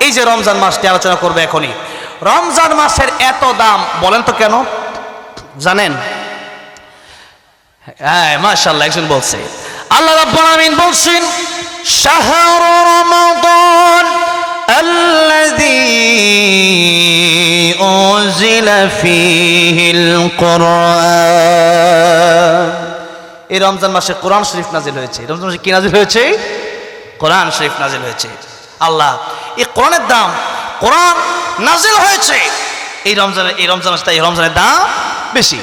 এই যে রমজান মাসটি আলোচনা করবে এখনই, রমজান মাসের এত দাম বলেন তো কেন জানেন? হ্যাঁ মাশাআল্লাহ, একজন বলছে। আল্লাহ রাব্বুল আলামিন বলছেন, শাহরু রমাদান আল্লাযী উনজিলা ফীহিল কুরআন। এই রমজান মাসে কোরআন শরীফ নাজিল হয়েছে। রমজান মাসে কি নাজিল হয়েছে? কোরআন শরীফ নাজিল হয়েছে। আল্লাহ এই কোরআনের দাম, কোরআন নাজিল হয়েছে এই রমজান মাসে, তাই রমজানের দাম বেশি।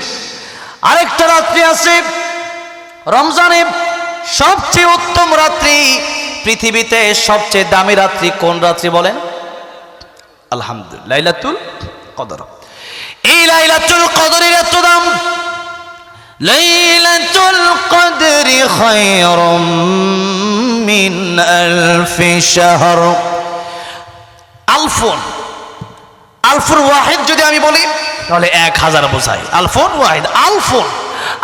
আরেকটা রাত্রি আছে রমজানের সবচেয়ে উত্তম রাত্রি, পৃথিবীতে সবচেয়ে দামি রাত্রি কোন রাত্রি বলেন? আলহামদুলিল্লাহ, লাইলাতুল কদর। এই লাইলাতুল কদরের এত দাম। লাইলাতুল কদরি খায়রুম মিন আলফি শাহর। আলফুন, আলফুন ওয়াহিদ যদি আমি বলি তাহলে 1000 বোঝায়। আলফুন ওয়াহিদ, আলফুন,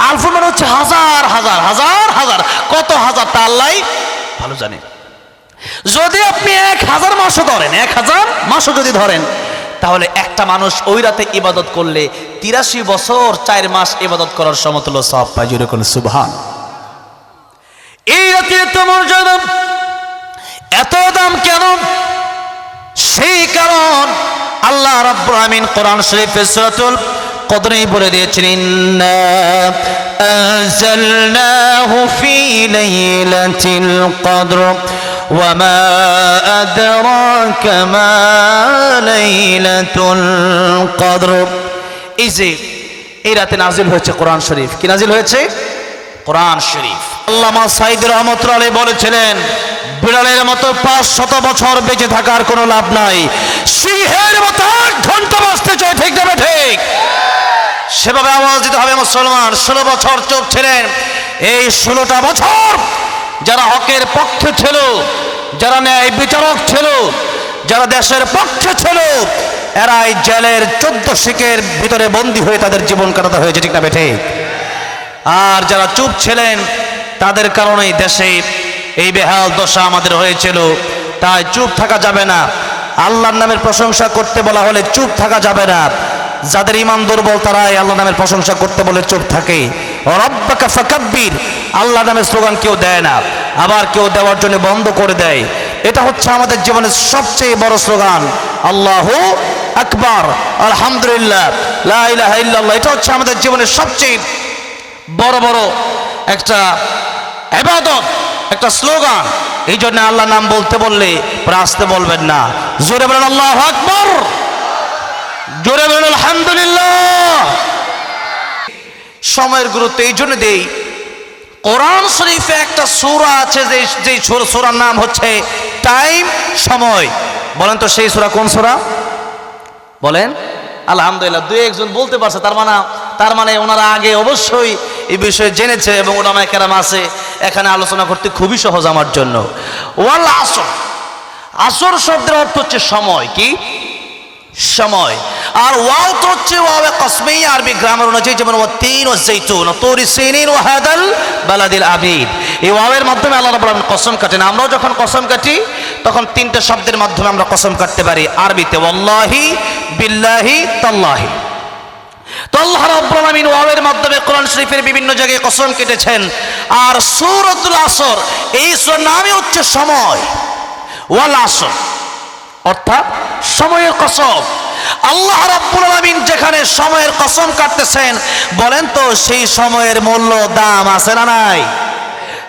আলফুন মানে হচ্ছে হাজার হাজার হাজার হাজার, কত হাজার তা আল্লাহ ভালো জানে। যদি আপনি 1000 মাসও ধরেন, 1000 মাসও যদি ধরেন, তাহলে একটা মানুষ ওই রাতে ইবাদত করলে 83 বছর 4 মাস ইবাদত করার সমতুল্য সওয়াব পায়। জোরে বলুন সুবহান। এই রাতে এত মর্যাদা, এত দাম কেন? সেই কারণ আল্লাহ রাব্বুল আমিন কোরআন শরীফে সূরাতুল কদরে বলে দিয়েছেন, ইন্না আনজালনাহু ফি লাইলাতিল কদর ওয়া মা আদরাকা মা লাইলাতুল কদর। এই যে এই রাতে নাজিল হয়েছে কোরআন শরীফ। কি নাজিল হয়েছে? কোরআন শরীফ। আল্লামা সাঈদ রাহমাতুল্লাহ আলাইহি বলেছিলেন, বিড়ালের মতো 500 বছর বেঁচে থাকার কোনো লাভ নাই, সিংহের মতো 8 ঘন্টা বাঁচতে চাই। ঠিক না ঠিক? সেভাবে আওয়াজ দিতে হবে মুসলমান। 16 বছর চুপ ছিলেন। এই 16টা বছর যারা হকের পক্ষে ছিল, যারা ন্যায় বিচারক ছিল, যারা দেশের পক্ষে ছিল, এরা এই জেলের 14 শিকের ভিতরে বন্দী হয়ে তাদের জীবন কাটাতে হয়েছে। ঠিক না ঠিক? আর যারা চুপ ছিলেন তাদের কারণেই দেশে এই বেহাল দশা আমাদের হয়েছিল। তাই চুপ থাকা যাবে না। আল্লাহর নামের প্রশংসা করতে বলা হলে চুপ থাকা যাবে না। যাদের ঈমান দুর্বল তারাই আল্লাহর নামের প্রশংসা করতে বলে চুপ থাকে। রব্বাকা ফাকাব্বির, আল্লাহর নামের স্লোগান কেউ দেয় না, আবার কেউ দেওয়ার জন্য বন্ধ করে দেয়। এটা হচ্ছে আমাদের জীবনের সবচেয়ে বড় স্লোগান, আল্লাহু আকবার, আলহামদুলিল্লাহ, লা ইলাহা ইল্লাল্লাহ। এটা হচ্ছে আমাদের জীবনের সবচেয়ে বড় বড় একটা ইবাদত, একটা স্লোগান। এই জন্য আল্লাহর নাম বলতে বললে আসতে বলবেন না, জোরে বলেন আল্লাহু আকবার, জোরে বলেন আলহামদুলিল্লাহ। সময়ের গুরুত্ব এই জন্য দেই, কোরআন শরীফে একটা সূরা আছে যে সূরার নাম হচ্ছে টাইম, সময়। বলেন তো সেই সূরা কোন সূরা? বলেন। আলহামদুলিল্লাহ, 2-1 বলতে পারছে। তার মানে ওনারা আগে অবশ্যই এই বিষয়ে জেনেছে এবং উলামায়ে কেরাম আছে। এখানে আলোচনা করতে খুবই সহজ আমার জন্য। ওয়াল আসর, আসর শব্দের অর্থ হচ্ছে সময়। কি? সময়। আর ওয়াও তো হচ্ছে ওয়াও কসমী, আরবি গ্রামার অনুযায়ী যেমন ওয়াতিন ওয়া যাইতুন তুরি সিনিন ওয়া হাদাল বালাদিল আবিদ। এই ওয়াওয়ের মাধ্যমে আল্লাহ রাব্বুল আলামিন কসম কাটেন। আমরাও যখন কসম কাটি তখন 3টে শব্দের মাধ্যমে আমরা কসম কাটতে পারি। আরবিতে ওয়াল্লাহি, বিল্লাহি, তাল্লাহি। তো আল্লাহ রাব্বুল আলামিন ওয়াওয়ের মাধ্যমে কোরআন শরীফের বিভিন্ন জায়গায় কসম কেটেছেন। আর সূরাতুল আসর, এই সূরার নামই হচ্ছে সময়। ওয়াল আসর অর্থাৎ সময়ের কসম। আল্লাহ রাব্বুল আলামিন যেখানে সময়ের কসম কাটতেছেন, বলেন তো সেই সময়ের মূল্য দাম আছে না নাই?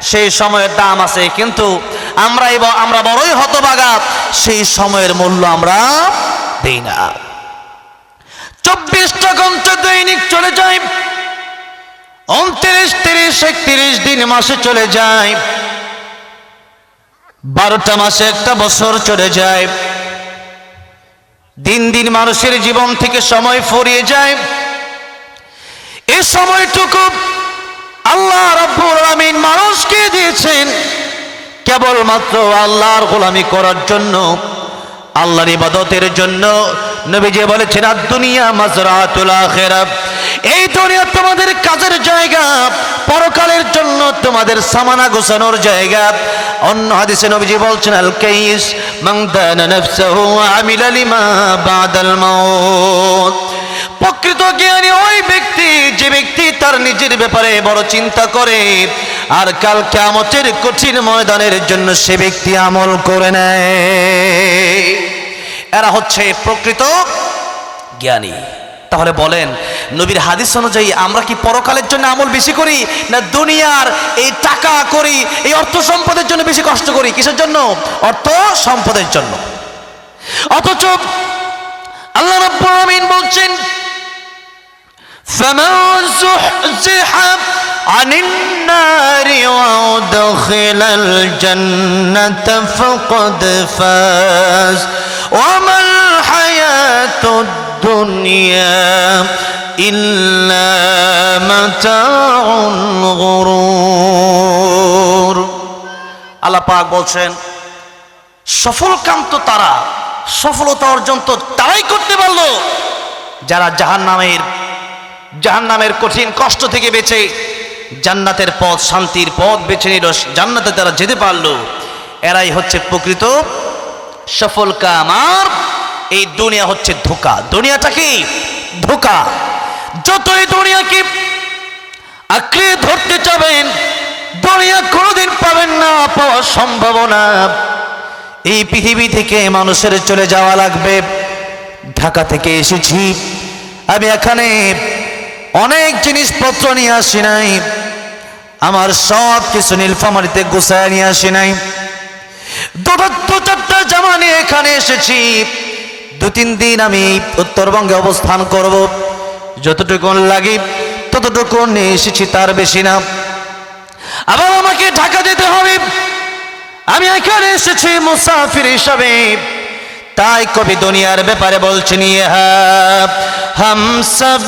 সেই সময়ের দাম আছে, কিন্তু আমরা বড়ই হতভাগা, সেই সময়ের মূল্য আমরা দেই না। 24টা ঘন্টা দৈনিক চলে যায়, 29, 30, 31 দিন মাসে চলে যায়, 12টা মাসে একটা বছর চলে যায়। দিন দিন মানুষের জীবন থেকে সময় ফুরিয়ে যায়। এই সময়টুকু আল্লাহ রাব্বুল আলামিন মানুষকে দিয়েছেন কেবলমাত্র আল্লাহর গোলামি করার জন্য, আল্লাহর ইবাদতের জন্য। নবীজি বলেছেন, আদ দুনিয়া মাজরাতুল আখিরাহ, এই দুনিয়া তোমাদের কাজের জায়গা, পরকালের জন্য তোমাদের সামানা গোছানোর জায়গা। অন্য হাদিসে নবীজি বলছেন, আল কাইস মান দানা নাফসাহু ওয়া আমিলা লিমা বাদাল মাউত। প্রকৃত জ্ঞানী ওই ব্যক্তি যে ব্যক্তি তার নিজের ব্যাপারে বড় চিন্তা করে আর কাল কিয়ামতের কঠিন ময়দানের জন্য সে ব্যক্তি আমল করে নেয়। এরা হচ্ছে প্রকৃত জ্ঞানী। তাহলে বলেন, নবীর হাদিস অনুযায়ী আমরা কি পরকালের জন্য আমল বেশি করি, না দুনিয়ার এই টাকা করি, এই অর্থ সম্পদের জন্য বেশি কষ্ট করি? কিসের জন্য? অর্থ সম্পদের জন্য। অথচ আল্লাহ রাব্বুল আলামিন বলছেন, فمن زحزح عن النار وأدخل الجنة فقد فاز وما الحياة الدنيا إلا متاع الغرور। আল্লাহ পাক বলছেন, সফলকাম তো তারা, সফলতা অর্জন তো তারাই করতে পারলো যারা জাহান্নামের কঠিন কষ্ট থেকে বেঁচে জান্নাতের পথ, শান্তির পথ বেছে নিল, জান্নাতে তারা যেতে পারলো। এরাই হচ্ছে প্রকৃত সফল কাম। আর এই দুনিয়া হচ্ছে ধোঁকা। দুনিয়াটা কি? ধোঁকা। যতই দুনিয়াকে আঁকড়ে ধরতে চাবেন, দুনিয়া কোনোদিন পাবেন না, পাওয়ার সম্ভাবনা। এই পৃথিবী থেকে মানুষের চলে যাওয়া লাগবে। ঢাকা থেকে এসেছি আমি, এখানে অনেক জিনিসপত্র নিয়ে আসি নাই, আমার সব কিছু নীলফামারীতে গুছায় নিয়ে আসি নাই। দু চারটা জামা নিয়ে এখানে এসেছি। 2-3 দিন আমি উত্তরবঙ্গে অবস্থান করব, যতটুকু লাগে ততটুকু নিয়ে এসেছি, তার বেশি না। আবার আমাকে ঢাকা যেতে হবে, আমি এখানে এসেছি মুসাফির হিসাবে। তাই কবি দুনিয়ার ব্যাপারে বলছেন, हम सब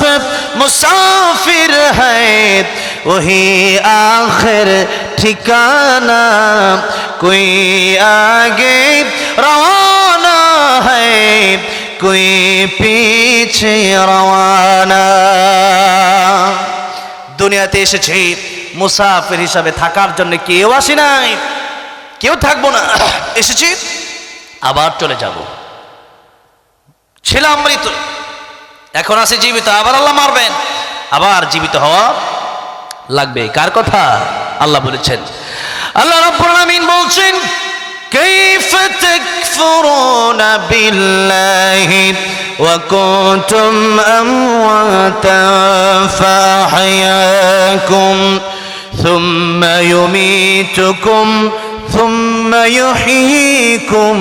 मुसाफिर हैं वही आखिर ठिकाना, कोई आगे रवाना है कोई पीछे रवाना। দুনিয়াতে এসেছি মুসাফির হিসাবে থাকার জন্য, কেউ আসি নাই, কেউ থাকবো না। এসেছি আবার চলে যাব। ছিলাম মৃত, এখন আছে জীবিত, আবার আল্লাহ মারবেন, আবার জীবিত হওয়া লাগবে। কার কথা? আল্লাহ বলেছেন। আল্লাহ রাব্বুল আলামিন বলছেন, কাইফা তাকফুরুনা বিল্লাহি ওয়া কুনতুম আমওয়াতান ফাআহয়াকুম সুম্মা ইউমীতুকুম সুম্মা ইউহয়ীকুম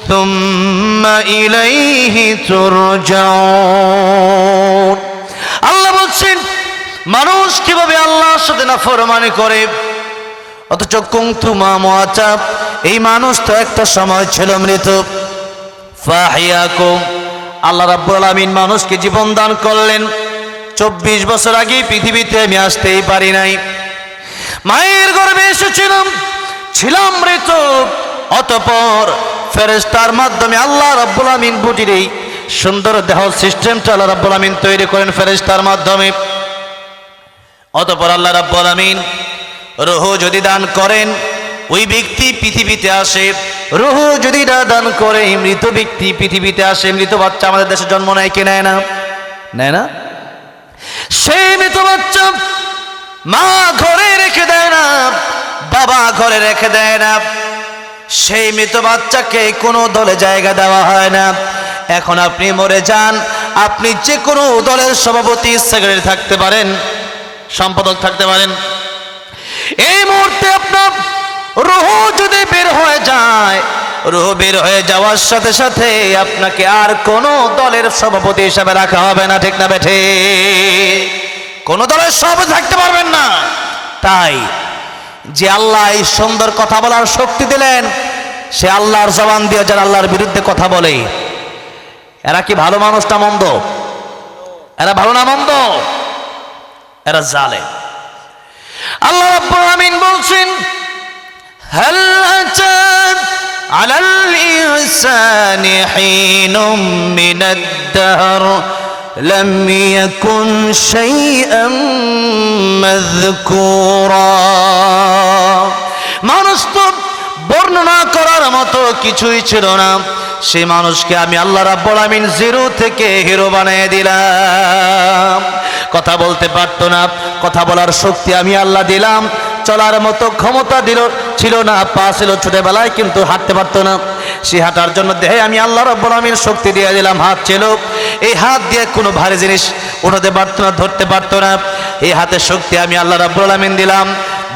সুম্মা ইলাইহি তুরজাউন। আল্লাহ বলছেন, মানুষ কিভাবে আল্লাহর সাথে নাফরমানি করে, অথচ কুনতুম আমওয়াতা, এই মানুষ তো একটা সময় ছিল মৃত। ফাহিয়াকুম, আল্লাহ রাব্বুল আলামিন মানুষকে জীবন দান করলেন। 24 বছর আগে পৃথিবীতে আমি আসতেই পারি নাই, মায়ের গর্ভে এসেছিলাম, ছিলাম মৃত। অতঃপর ফেরেশতার মাধ্যমে আল্লাহ রাব্বুল আলামিন বুটির এই সুন্দর দেহ সিস্টেমটা আল্লাহ রাব্বুল আলামিন তৈরি করেন ফেরেশতার মাধ্যমে। অতঃপর আল্লাহ রাব্বুল আলামিন রূহ যদি দান করেন, ওই ব্যক্তি পৃথিবীতে আসে। রূহ যদি না দান করে, মৃত ব্যক্তি পৃথিবীতে আসে। মৃত বাচ্চা আমাদের দেশে জন্ম নেয় কি নেয় না? নেয় না? সেই মৃত বাচ্চা মা ঘরে রেখে দেয় না, বাবা ঘরে রেখে দেয় না। সেই মৃত বাচ্চাকে কোনো দলে জায়গা দেওয়া হয় না। এখন আপনি মরে যান, আপনি যে কোনো দলের সভাপতি, সেক্রেটারি থাকতে পারেন, সম্পাদক থাকতে পারেন। এই মুহূর্তে আপনার রূহ যদি বের হয়ে যায়, রূহ বের হয়ে যাওয়ার সাথে সাথে আপনাকে আর কোনো দলের সভাপতি হিসাবে রাখা হবে না। ঠিক না বেঠে? কোনো দলের সভাপতি থাকতে পারবেন না। তাই যে আল্লাহ এই সুন্দর কথা বলার শক্তি দিলেন, সে আল্লাহর জবান দিয়ে যারা আল্লাহর বিরুদ্ধে কথা বলে, এরা কি ভালো মানুষ না মন্দ? এরা ভালো না মন্দ? এরা জালেম। আল্লাহ রাব্বুল আলামিন বলছেন, হাল আতা আলাল ইনসানি হিনুম মিনাদ দাহর لم يكن شيئا مذكورا মানুষ তো বর্ণনা করার মতো কিছুই ছিল না সেই মানুষকে আমি আল্লাহ রাব্বুল আমিন জিরো থেকে হিরো বানিয়ে দিলাম কথা বলতে পারতো না কথা বলার শক্তি আমি আল্লাহ দিলাম চলার মতো ক্ষমতা ছিল না পা ছিল ছোটবেলায় কিন্তু হাঁটতে পারতো না সে হাঁটার জন্য দেহে আমি আল্লাহ রাব্বুল আমিন শক্তি দিয়ে দিলাম হাত ছিল এই হাত দিয়ে কোনো ভারী জিনিস উঠাতে পারতো না ধরতে পারতো না এই হাতের শক্তি আমি আল্লাহ রাব্বুল আমিন দিলাম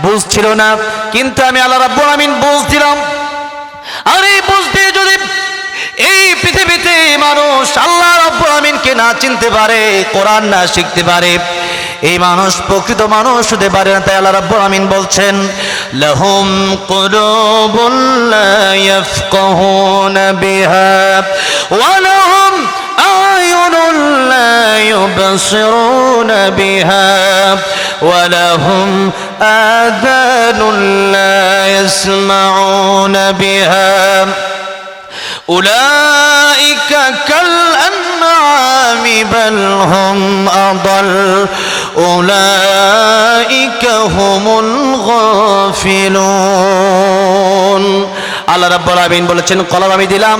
বুঝ ছিল না কিন্তু আমি আল্লাহ রাব্বুল আমিন বুঝ দিলাম আর এই বুঝ দিয়ে যদি এই পৃথিবীতে মানুষ আল্লাহ রাব্বুল আমিনকে না চিনতে পারে কোরআন না শিখতে পারে এই মানুষ প্রকৃত মানুষ হতে পারে না তাই আল্লাহ রাব্বুল আমিন বলছেন লাহুম কুলুবুন লা ইয়াফকাহুনা বিহা ওয়া লাহুম আয়ুনুন লা ইউবসিরুনা বিহা ওয়া লাহুম আযানুন লা ইয়াসমাউনা বিহা أولئك كالأنعام بل هم أضل أولئك هم الغافلون আল্লাহ রাব্বুল আমিন বলেছেন কলম আমি দিলাম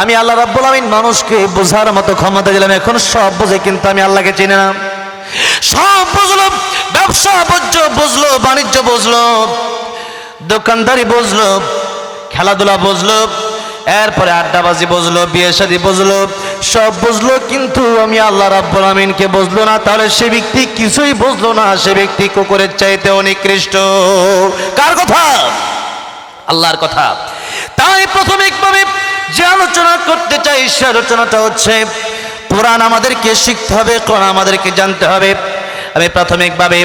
আমি আল্লাহ রাব্বুল আমিন মানুষকে বোঝার মতো ক্ষমতা দিলাম এখন সব বুঝে কিন্তু আমি আল্লাহকে চিনি না সব বুঝলো ব্যবসা বুঝলো বাণিজ্য বুঝলো দোকানদারি বুঝলো খেলাধুলা বুঝলো এরপরে আড্ডাবাজি বুঝলো বিয়ে শাদী বুঝলো সব বুঝলো কিন্তু আমি আল্লাহ রাব্বুল আমিনকে বুঝলো না তাহলে সে ব্যক্তি কিছুই বুঝলো না সে ব্যক্তি কুকুরের চাইতে নিকৃষ্ট কার কথা আল্লাহর কথা তাই প্রাথমিকভাবে যে আলোচনা করতে চাই সে আলোচনাটা হচ্ছে কোরআন আমাদেরকে শিখতে হবে কোরআন আমাদেরকে জানতে হবে আমি প্রাথমিকভাবে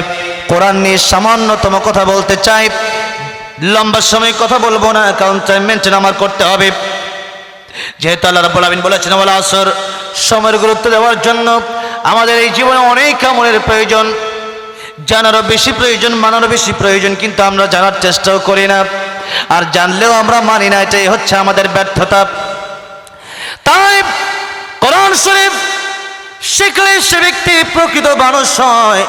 কোরআন নিয়ে সামান্যতম কথা বলতে চাই লম্বা সময় কথা বলবো না কারণ টাইম মেনটেন আমার করতে হবে যেহেতু আল্লাহ রাব্বুল আমিন বলেছেন ওয়াল আসর সময়ের গুরুত্ব দেওয়ার জন্য আমাদের এই জীবনে অনেক আমলের প্রয়োজন জানারও বেশি প্রয়োজন মানারও বেশি প্রয়োজন কিন্তু আমরা জানার চেষ্টাও করি না আর জানলেও আমরা মানি না এটাই হচ্ছে আমাদের ব্যর্থতা তাই কোরআন শরীফ শিখলে সে ব্যক্তি প্রকৃত মানুষ হয়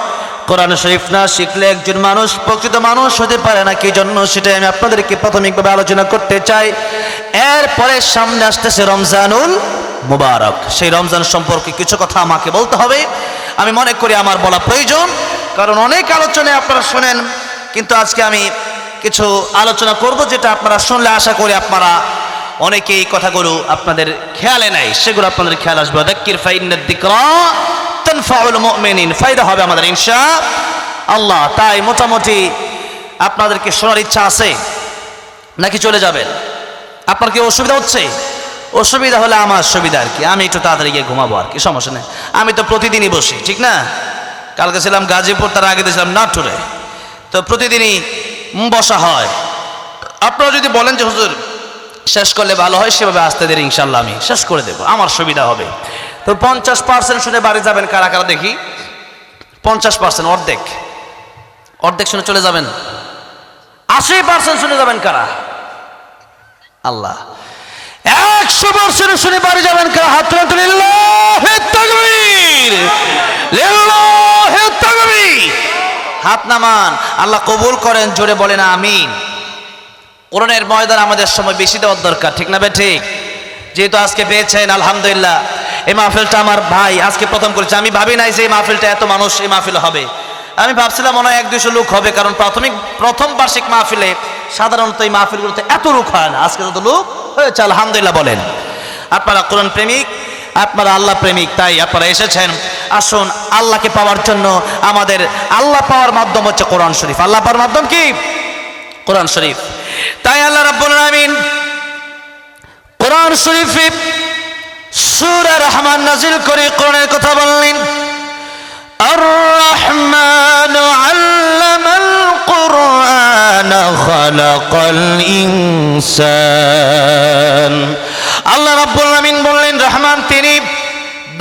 কোরআন শরীফ না শিখলে একজন মানুষ প্রকৃত মানুষ হতে পারে না কি জন্য সেটাই আমি আপনাদেরকে প্রাথমিকভাবে আলোচনা করতে চাই এরপরে সামনে আসতেছে রমজানুল মুবারক সেই রমজান সম্পর্কে কিছু কথা আমাকে বলতে হবে আমি মনে করি আমার বলা প্রয়োজন কারণ অনেক আলোচনায় আপনারা শোনেন কিন্তু আজকে আমি কিছু আলোচনা করব যেটা আপনারা শুনলে আশা করি আপনারা অনেকেই এই কথাগুলো আপনাদের খেয়ালে নাই সেগুলো আপনাদের খেয়াল আসবে যাক্কির ফাইন্নাদ যিকরা তানফাউল মুমিনিন ফায়দা হবে আমাদের ইনশাআল্লাহ তাই মোটামুটি আপনাদেরকে শোনার ইচ্ছা আছে নাকি চলে যাবেন আপনার কি অসুবিধা হচ্ছে অসুবিধা হলে আমার সুবিধা আর কি আমি একটু তাড়াতাড়ি গিয়ে ঘুমাবো আর কি সমস্যা নেই আমি তো প্রতিদিনই বসি ঠিক না কালকে ছিলাম গাজীপুর তার আগে ছিলাম নাটোরে তো প্রতিদিনই বসা হয় আপনারা যদি বলেন যে হুজুর শেষ করলে ভালো হয় সেভাবে আসতে দেরি ইনশাআল্লাহ আমি শেষ করে দেবো আমার সুবিধা হবে তো 50% শুনে বাড়ি যাবেন কারা কারা দেখি 50% অর্ধেক শুনে চলে যাবেন 80% শুনে যাবেন কারা আল্লাহ 100% শুনে বাড়ি যাবেন কারা হাত তুলে লিল্লাহি তাকবীর লিল্লাহি তাকবীর হাত নামান আল্লাহ কবুল করেন জোরে বলেন আমিন কোরআনের ময়দান আমাদের সময় বেশি দেওয়ার দরকার ঠিক না বে ঠিক যেহেতু আজকে পেয়েছেন আলহামদুলিল্লাহ এই মাহফিলটা আমার ভাই আজকে প্রথম করেছে আমি ভাবি নাই যে এই মাহফিলটা এত মানুষ এই মাহফিল হবে আমি ভাবছিলাম মনে হয় 100-200 লোক হবে কারণ প্রথম বার্ষিক মাহফিলে সাধারণত এই মাহফিলগুলোতে এত লোক হয় না আজকে যত লোক হয়েছে আলহামদুলিল্লাহ বলেন আপনারা কোরআন প্রেমিক আপনারা আল্লাহ প্রেমিক তাই আপনারা এসেছেন আসুন আল্লাহকে পাওয়ার জন্য আমাদের আল্লাহ পাওয়ার মাধ্যম হচ্ছে কোরআন শরীফ আল্লাহ পাওয়ার মাধ্যম কি কোরআন শরীফ তাই আল্লাহ রাব্বুল আমিন কোরআন শরীফে সূরা রহমান নাজিল করে কোরআনের কথা বললেন আর রহমান আল্লামাল কুরআন খালাকাল ইনসান আল্লাহ রাব্বুল আমিন বললেন রহমান তিনি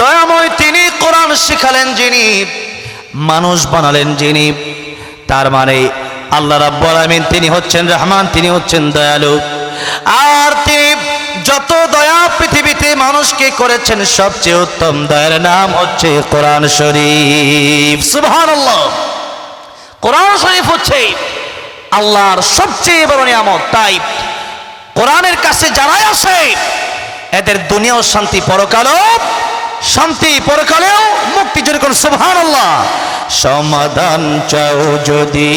দয়াময় তিনি কোরআন শিখালেন যিনি মানুষ বানালেন যিনি তার মানে আল্লাহ রাব্বুল আমিন তিনি হচ্ছেন রহমান তিনি হচ্ছেন দয়ালু আর তিনি যত দয়া পৃথিবীতে মানুষকে মানুষকে করেছেন সবচেয়ে উত্তম দয়ার নাম হচ্ছে কোরআন শরীফ। সুবহানাল্লাহ। কোরআন শরীফ হচ্ছে আল্লাহর সবচেয়ে বড় নিয়ামত। তাই কোরআনের কাছে যারাই আসে এদের দুনিয়াও শান্তি, পরকালেও শান্তি, পরকালেও মুক্তি। যেরকম সুবহানাল্লাহ। সমাধান চাও যদি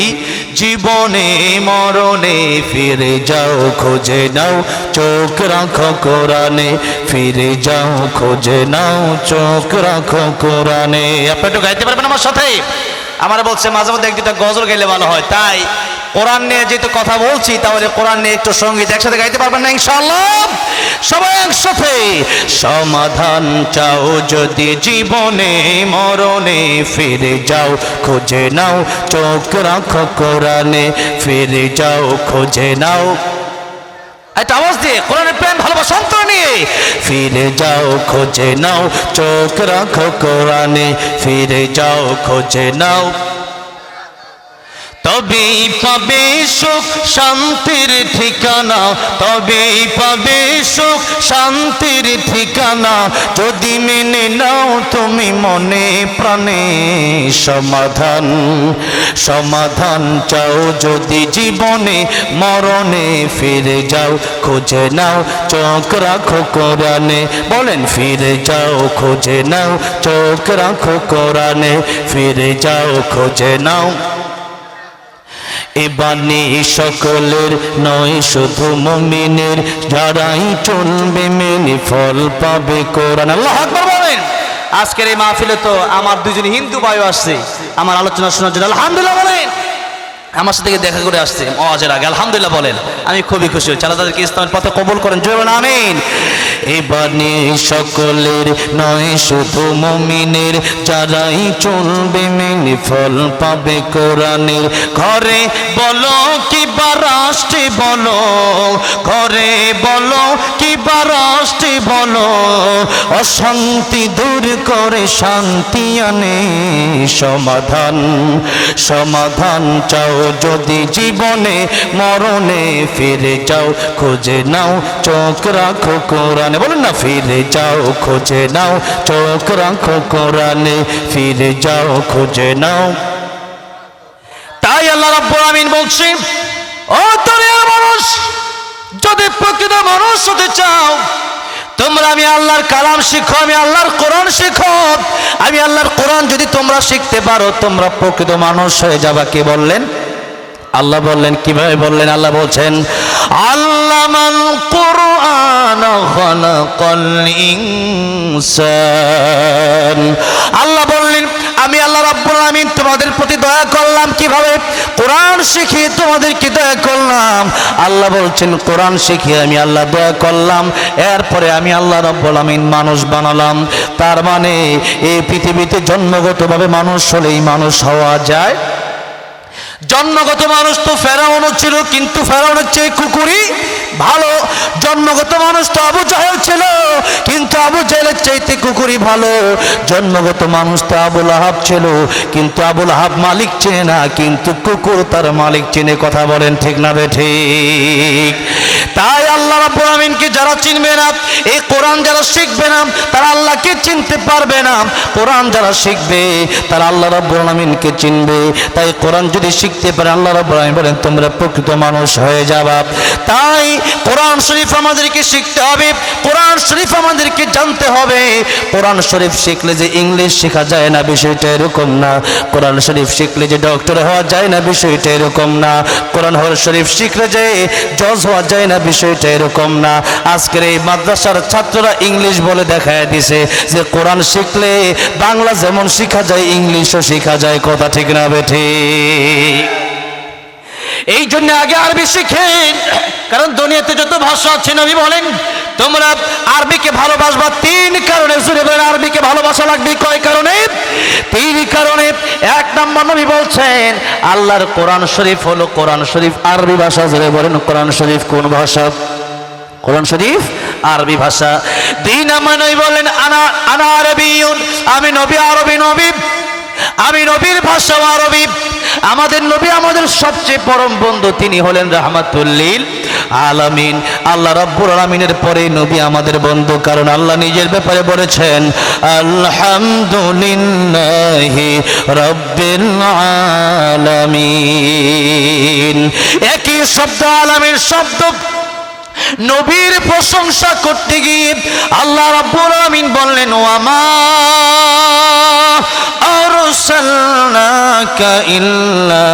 জীবনে মরণে, ফিরে যাও খুঁজে নাও চোখ রাখো কোরআনে, ফিরে যাও খুঁজে নাও চোখ রাখো কোরআনে। আপনি একটু গাইতে পারবেন আমার সাথে? আমার বলছে মাঝে মধ্যে এক দুটা গজল গাইলে ভালো হয়। তাই কোরআন নিয়ে যেহেতু কথা বলছি, তাহলে কোরআন নিয়ে একটু সঙ্গীত একসাথে গাইতে পারবেন না ইনশাআল্লাহ? সবাই একসাথে। সমাধান চাও যদি জীবনে মরণে, ফিরে যাও খুঁজে নাও চোখ রাখো কোরআনে, ফিরে যাও খুঁজে নাও। একটা আওয়াজ দিয়ে কোরআনের প্রেম ভালোবাসা অন্তর নিয়ে, ফিরে যাও খুঁজে নাও চোখ রাখো কোরআনে, ফিরে যাও খুঁজে নাও। তবেই পাবে সুখ শান্তির ঠিকানা, তবেই পাবে সুখ শান্তির ঠিকানা, যদি মেনে নাও তুমি মনে প্রাণে সমাধান। সমাধান চাও যদি জীবনে মরণে, ফিরে যাও খুঁজে নাও চোখ রাখো কোরআনে। বলেন ফিরে যাও খুঁজে নাও চোখ রাখো কোরআনে, ফিরে যাও খুঁজে নাও। এ বাণী সকলের নয় শুধু মুমিনের, যারাই চলবে মেনে ফল পাবে কোরআন। আল্লাহু আকবার বলেন। আজকের এই মাহফিলে তো আমার দুজন হিন্দু ভাই আসছে আমার আলোচনা শোনার জন্য। আলহামদুলিল্লাহ বলেন। আমার সাথে দেখা করে আসছে আওয়াজের আগে। আলহামদুলিল্লাহ বলেন। আমি খুবই খুশি হচ্ছি। আল্লাহ তাদেরকে ইসলামের পথে কবুল করেন। জয় বলেন আমিন। এই বাণী সকলের নয় শুধু মুমিনের, যারাই চলবে মেনে ফল পাবে কোরআনের। ঘরে বলো কিবা রাষ্ট্রে বলো, ঘরে বলো কিবা রাষ্ট্রে বলো, অশান্তি দূর করে শান্তি আনে সমাধান। সমাধান চাও যদি জীবনে মরণে, ফিরে যাও খুঁজে নাও চোখ রাখো কোরআনে। বলেন না ফিরে যাও খুঁজে নাও চোখ রাখো কোরআনে, ফিরে যাও খুঁজে নাও। তাই আল্লাহ রাব্বুল আমিন বলছে, ও দুনিয়ার মানুষ, যদি প্রকৃত মানুষ হতে চাও তোমরা আমি আল্লাহর কালাম শিখো, আমি আল্লাহর কোরআন শিখো। আমি আল্লাহর কোরআন যদি তোমরা শিখতে পারো, তোমরা প্রকৃত মানুষ হয়ে যাবা। কে বললেন? আল্লাহ বললেন। কিভাবে বললেন? আল্লাহ বলছেন, আল্লামাল কুরআন খালাকাল ইনসান। আল্লাহ বললেন, আমি আল্লাহ রাব্বুল আমিন তোমাদের প্রতি দয়া করলাম। কিভাবে? কোরআন শিখিয়ে তোমাদেরকে দয়া করলাম। আল্লাহ বলছেন, কোরআন শিখিয়ে আমি আল্লাহ দয়া করলাম, এরপরে আমি আল্লাহ রাব্বুল আমিন মানুষ বানালাম। তার মানে এই পৃথিবীতে জন্মগতভাবে মানুষ হলেই মানুষ হওয়া যায়। জন্মগত মানুষ তো ফেরাউনও ছিল, কিন্তু ফেরাউনের চেয়ে কুকুরই ভালো। জন্মগত মানুষ তো আবু জাহেল ছিল, কিন্তু আবু জাহেলের চাইতে কুকুরই ভালো। জন্মগত মানুষ তো আবুল আহাব ছিল, কিন্তু আবুল আহাব মালিক চেনে না, কিন্তু কুকুর তার মালিক চেনে। কথা বলেন ঠিক না বেঠিক? তাই আল্লাহ রাব্বুল আমিনকে যারা চিনবে না, এই কোরআন যারা শিখবে না, তারা আল্লাহকে চিনতে পারবে না। কোরআন যারা শিখবে তারা আল্লাহ রাব্বুল আমিনকে চিনবে। তাই কোরআন যদি শিখতে পারে, আল্লাহ রাব্বুল আমিন বলেন তোমরা প্রকৃত মানুষ হয়ে যাবা। তাই কোরআন শরীফ আমাদেরকে শিখতে হবে, কোরআন শরীফ আমাদেরকে জানতে হবে। কোরআন শরীফ শিখলে যে ইংলিশ শেখা যায় না, বিষয়টা এরকম না। কোরআন শরীফ শিখলে যে ডক্টর হওয়া যায় না, বিষয়টা এরকম না। কোরআন শরীফ শিখলে যে জজ হওয়া যায় না, বিষয়টা এরকম না। আজকের এই মাদ্রাসার ছাত্ররা ইংলিশ বলে দেখায় দিছে যে কোরআন শিখলে বাংলা যেমন শেখা যায়, ইংলিশও শেখা যায়। কথা ঠিক না বেঠিক? এই জন্য আগে আরবি শিখেন, কারণ দুনিয়াতে যত ভাষা আছে নবী বলেন তোমরা আরবিকে ভালোবাসবা তিন কারণে। জুড়ে বলেন আরবিকে ভালোবাসা লাগবে কয় কারণে? তিন কারণে। এক নম্বর নবী বলছেন আল্লাহর কোরআন শরীফ হলো কোরআন শরীফ আরবি ভাষা। জুড়ে বলেন কোরআন শরীফ কোন ভাষা? কোরআন শরীফ আরবি ভাষা। দুই নম্বর নবী বলেন আনা আরবিয়ুন, আমি নবী আরবি নবী, আমি নবীর ভাষা আরবি। আমাদের নবী আমাদের সবচেয়ে পরম বন্ধু, তিনি হলেন রাহমাতুল লিল আলামিন। আল্লাহ রাব্বুল আলামিনের পরে নবী আমাদের বন্ধু, কারণ আল্লাহ নিজের ব্যাপারে বলেছেন আলহামদুলিল্লাহি রাব্বিল আলামিন। একই শব্দ আলামিন শব্দ নবীর প্রশংসা করতে গিয়ে আল্লাহ রাব্বুল আলামিন বললেন ওয়ামা আরসালনাকা ইল্লা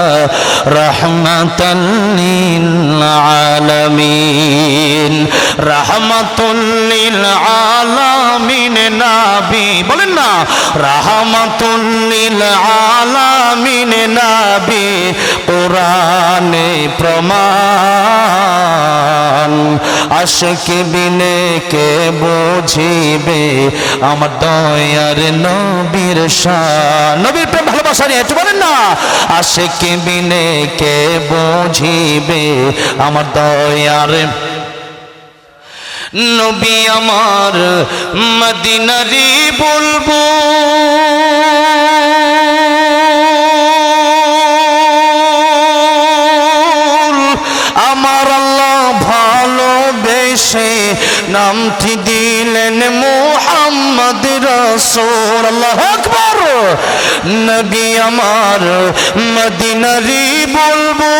রাহমাতাল লিল আলামিন। রাহমাতুল লিল আলামিন নবী, বলেন না রাহমাতুল লিল আলামিন নবী কোরআনে প্রমাণ। আশিক বিনে কে বুঝিবে আমার দয়ার নবীর শান। নবীর প্রেম ভালোবাসা নিয়ে একটু বলেন না আশিক বিনে কে বুঝিবে আমার দয়ার নবী আমার মদিনারি বলবো। আমার আল্লাহ ভালোবেসে নামটি দিলেন মুহাম্মদ রাসূল। আল্লাহু আকবার। নবী আমার মদিনারি বলবো।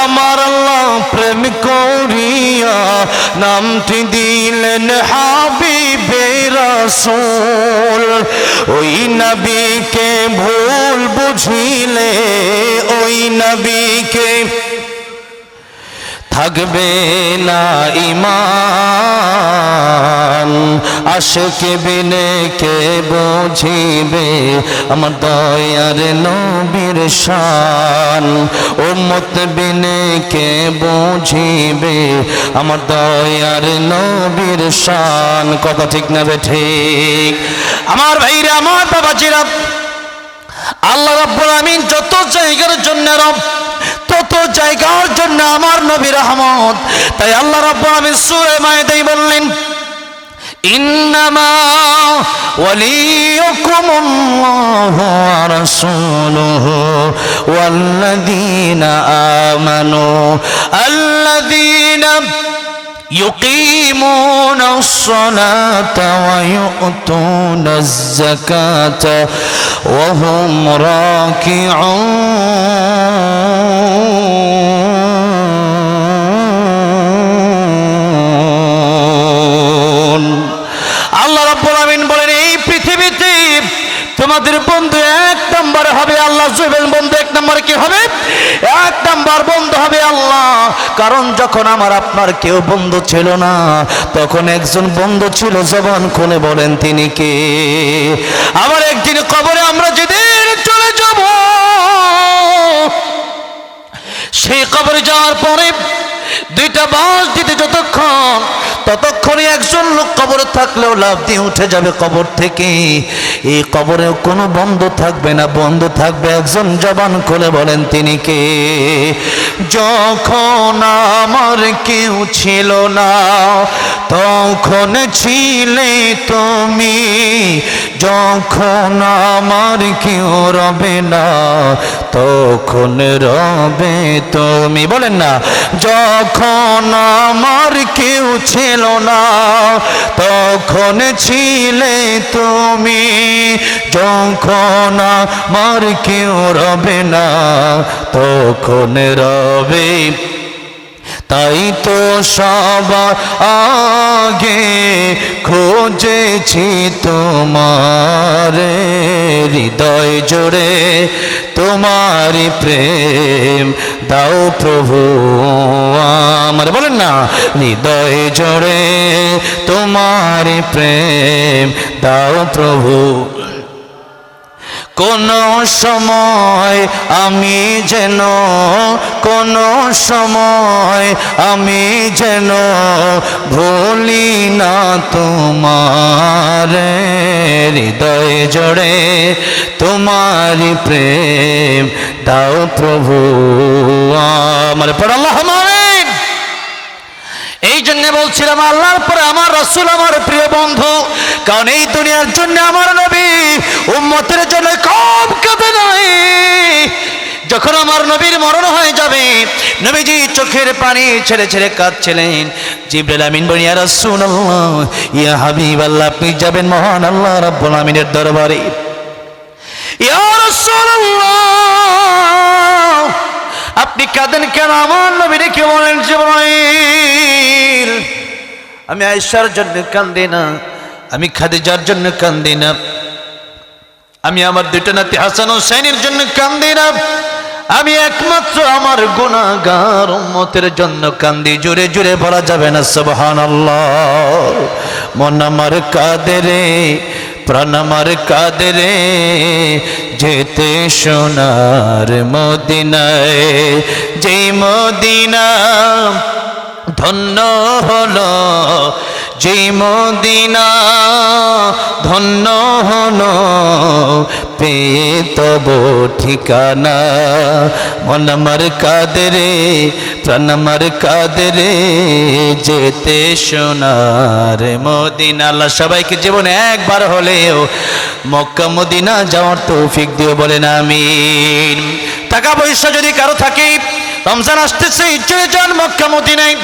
আমার আল্লাহ প্রেম করিয়া নামটি দিলেন হাবিবে রাসূল। ওই নবীকে ভুল বুঝিলে ওই নবীকে থাকবে না ঈমান। আশিক বিনে কে বুঝিবে আমার দয়ার নবীর শান। উম্মত বিনে কে বুঝিবে আমার দয়ার নবীর শান। কথা ঠিক না ঠিক? আমার ভাইরা, আমার বাবাজিরা, আল্লাহ রাব্বুল আমিন যত জায়গার জন্য রব, তত জায়গার জন্য আমার নবী রহমত। তাই আল্লাহ রাব্বুল আমিন সূরা মায়েদায় বললেন ইন্নামা ওয়ালিয়ুকুমুল্লাহু ওয়া রাসূলুহু ওয়াল্লাযীনা আমানু আল্লাযীনা يقيمون الصلاة ويؤتون الزكاة وهم راكعون। আল্লাহ রাব্বুল আমিন বলেন এই পৃথিবীতে তোমাদের বন্ধু এক নম্বর হবে আল্লাহ। জুবেল বন্ধু এক নম্বর কি হবে? এক নম্বর বন্ধু হবে আল্লাহ। কারণ যখন আমার আপনার কেউ বন্ধু ছিল না, তখন একজন বন্ধু ছিল, জবান খুলে বলেন তিনি কে? আবার একদিন কবরে আমরা যেদিন চলে যাব, সেই কবরে যাওয়ার পরে দুইটা বাঁশ দিতে যতক্ষণ, ততক্ষণে একজন লোক কবরে থাকলেও লাফ দিয়ে উঠে যাবে কবর থেকে। এই কবরেও কোনো বন্ধু থাকবে না, বন্ধু থাকবে একজন। জবান খুলে বলেন তিনি কে? যখন আমার কেউ ছিল না তখন ছিলে তুমি, যখন আমার কেউ রবে না তখন রবে তুমি। বলেন না যখন আমার কেউ ছিল না তখন ছিলে তুমি, যখন আমার কেউ রবে না তখন রবে। তাই তো সবার আগে খুঁজেছি তোমার হৃদয় জোড়ে, তোমার প্রেম দাও প্রভু আমার। বলেন না হৃদয় জোড়ে তোমার প্রেম দাও প্রভু। কোন সময় আমি যেন, কোন সময় আমি যেন ভুলি না তোমার হৃদয় জোড়ে তোমার প্রেম দাও প্রভু আমার। পর আল্লাহুম্মা আমিন। এই জন্য বলছিলাম আল্লাহর পরে আমার রাসূল আমার প্রিয় বন্ধু। কারণ এই দুনিয়ার জন্য আমার নবী উম্মতের জন্য কম কাঁদে নাই, যখন আমার নবীর মরণ হয়ে যাবে, নবীজি চোখের পানি ছেড়ে ছেড়ে কাঁদছিলেন। জিবরাইল আমিন বলেন, ইয়া রাসূলুল্লাহ, ইয়া হাবিবাল্লাহ, আপনি যাবেন মহান আল্লাহ রাব্বুল আমিনের দরবারে। ইয়া রাসূলুল্লাহ, আপনি কাঁদেন কেন? আমার নবী রেখে বলেন, জিবরাইল, আমি আয়েশার জন্য কাঁদি না, আমি খাদিজার জন্য কাঁদি না, আমি আমার দুইটা নাতি হাসান হুসাইনের জন্য কাঁদি না, আমি একমাত্র আমার গুনাহগার উম্মতের জন্য কান্দি। জোরে জোরে বলা যাবে না সুবহানাল্লাহ? মন আমার কাঁদে রে, প্রাণ আমার কাঁদে রে, যেতে সোনার মদিনায়, যেই মদিনা ধন্য হলো, যেই মদিনা ধন্য হলো, পেয়ে তব ঠিকানা। মন আমার কাঁদে রে, প্রাণ আমার কাঁদে রে, যেতে সোনার মদিনা। আল্লাহ সবাইকে জীবনে একবার হলেও মক্কা মদিনা যাওয়ার তৌফিক দিও, বলেন আমিন। টাকা পয়সা যদি কারো থাকে, রমজান আসতেছে, চলে যান মক্কা মদিনায়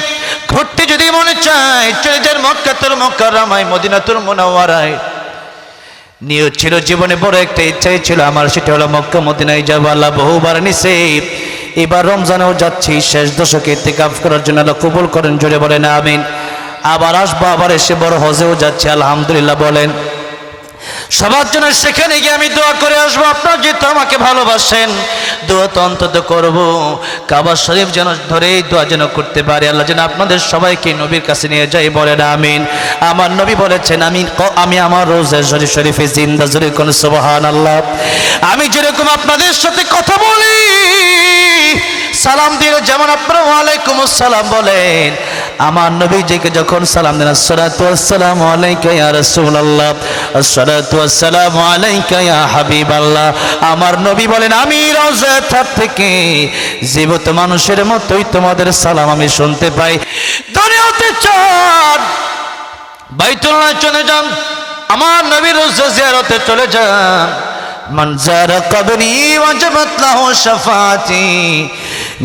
ঘুরতে। যদি মনে চায় চলে যান মক্কাতুল মুকাররমায়, মদিনাতুল মুনাওয়ারায়। নিয়ত ছিল জীবনে, বড় একটা ইচ্ছাই ছিল আমার, সেটা হলো মক্কা মদিনায় যাবো। আল্লাহ বহুবার নিছে, এবার রমজানেও যাচ্ছি, শেষ দশকে ইতিকাফ করার জন্য আল্লাহ কবুল করেন, জোরে বলেন আমিন। আবার আসবো, আবার এসে বড় হজেও যাচ্ছি, আলহামদুলিল্লাহ বলেন। সবার জন্য সেখানে গিয়ে আমি দোয়া করে আসবো। আপনারা যেহেতু আমাকে ভালোবাসেন, দোয়া তো অন্তত করবো, কাবা শরীফ যেন ধরে দোয়া যেন করতে পারে, আল্লাহ যেন আপনাদের সবাইকে নবীর কাছে নিয়ে যাই, বলেন আমিন। আমার নবী বলেছেন, আমি আমার রোজা শরীফে জিন্দা, জোরে কোন সুবহানাল্লাহ। আমি যেরকম আপনাদের সাথে কথা বলি, সালাম দিয়ে যেমন আপনারা ওয়ালাইকুম আসসালাম বলেন, আমার নবীজিকে যখন সালাম দেন, আসসালাতু ওয়াসসালামু আলাইকা ইয়া রাসূলুল্লাহ, আসসালাতু ওয়াসসালামু আলাইকা ইয়া হাবিবাল্লাহ, আমার নবী বলেন, আমি রওজা থেকে জীবিত মানুষের মতোই তোমাদের সালাম আমি শুনতে পাই। দুনিয়াতে চান বাইতুল্লাহ চলে যান, আমার নবীর রওজা জিয়ারতে চলে যান। মান যারা কবরি ওয়াজাবাত লাহু শাফাআতি,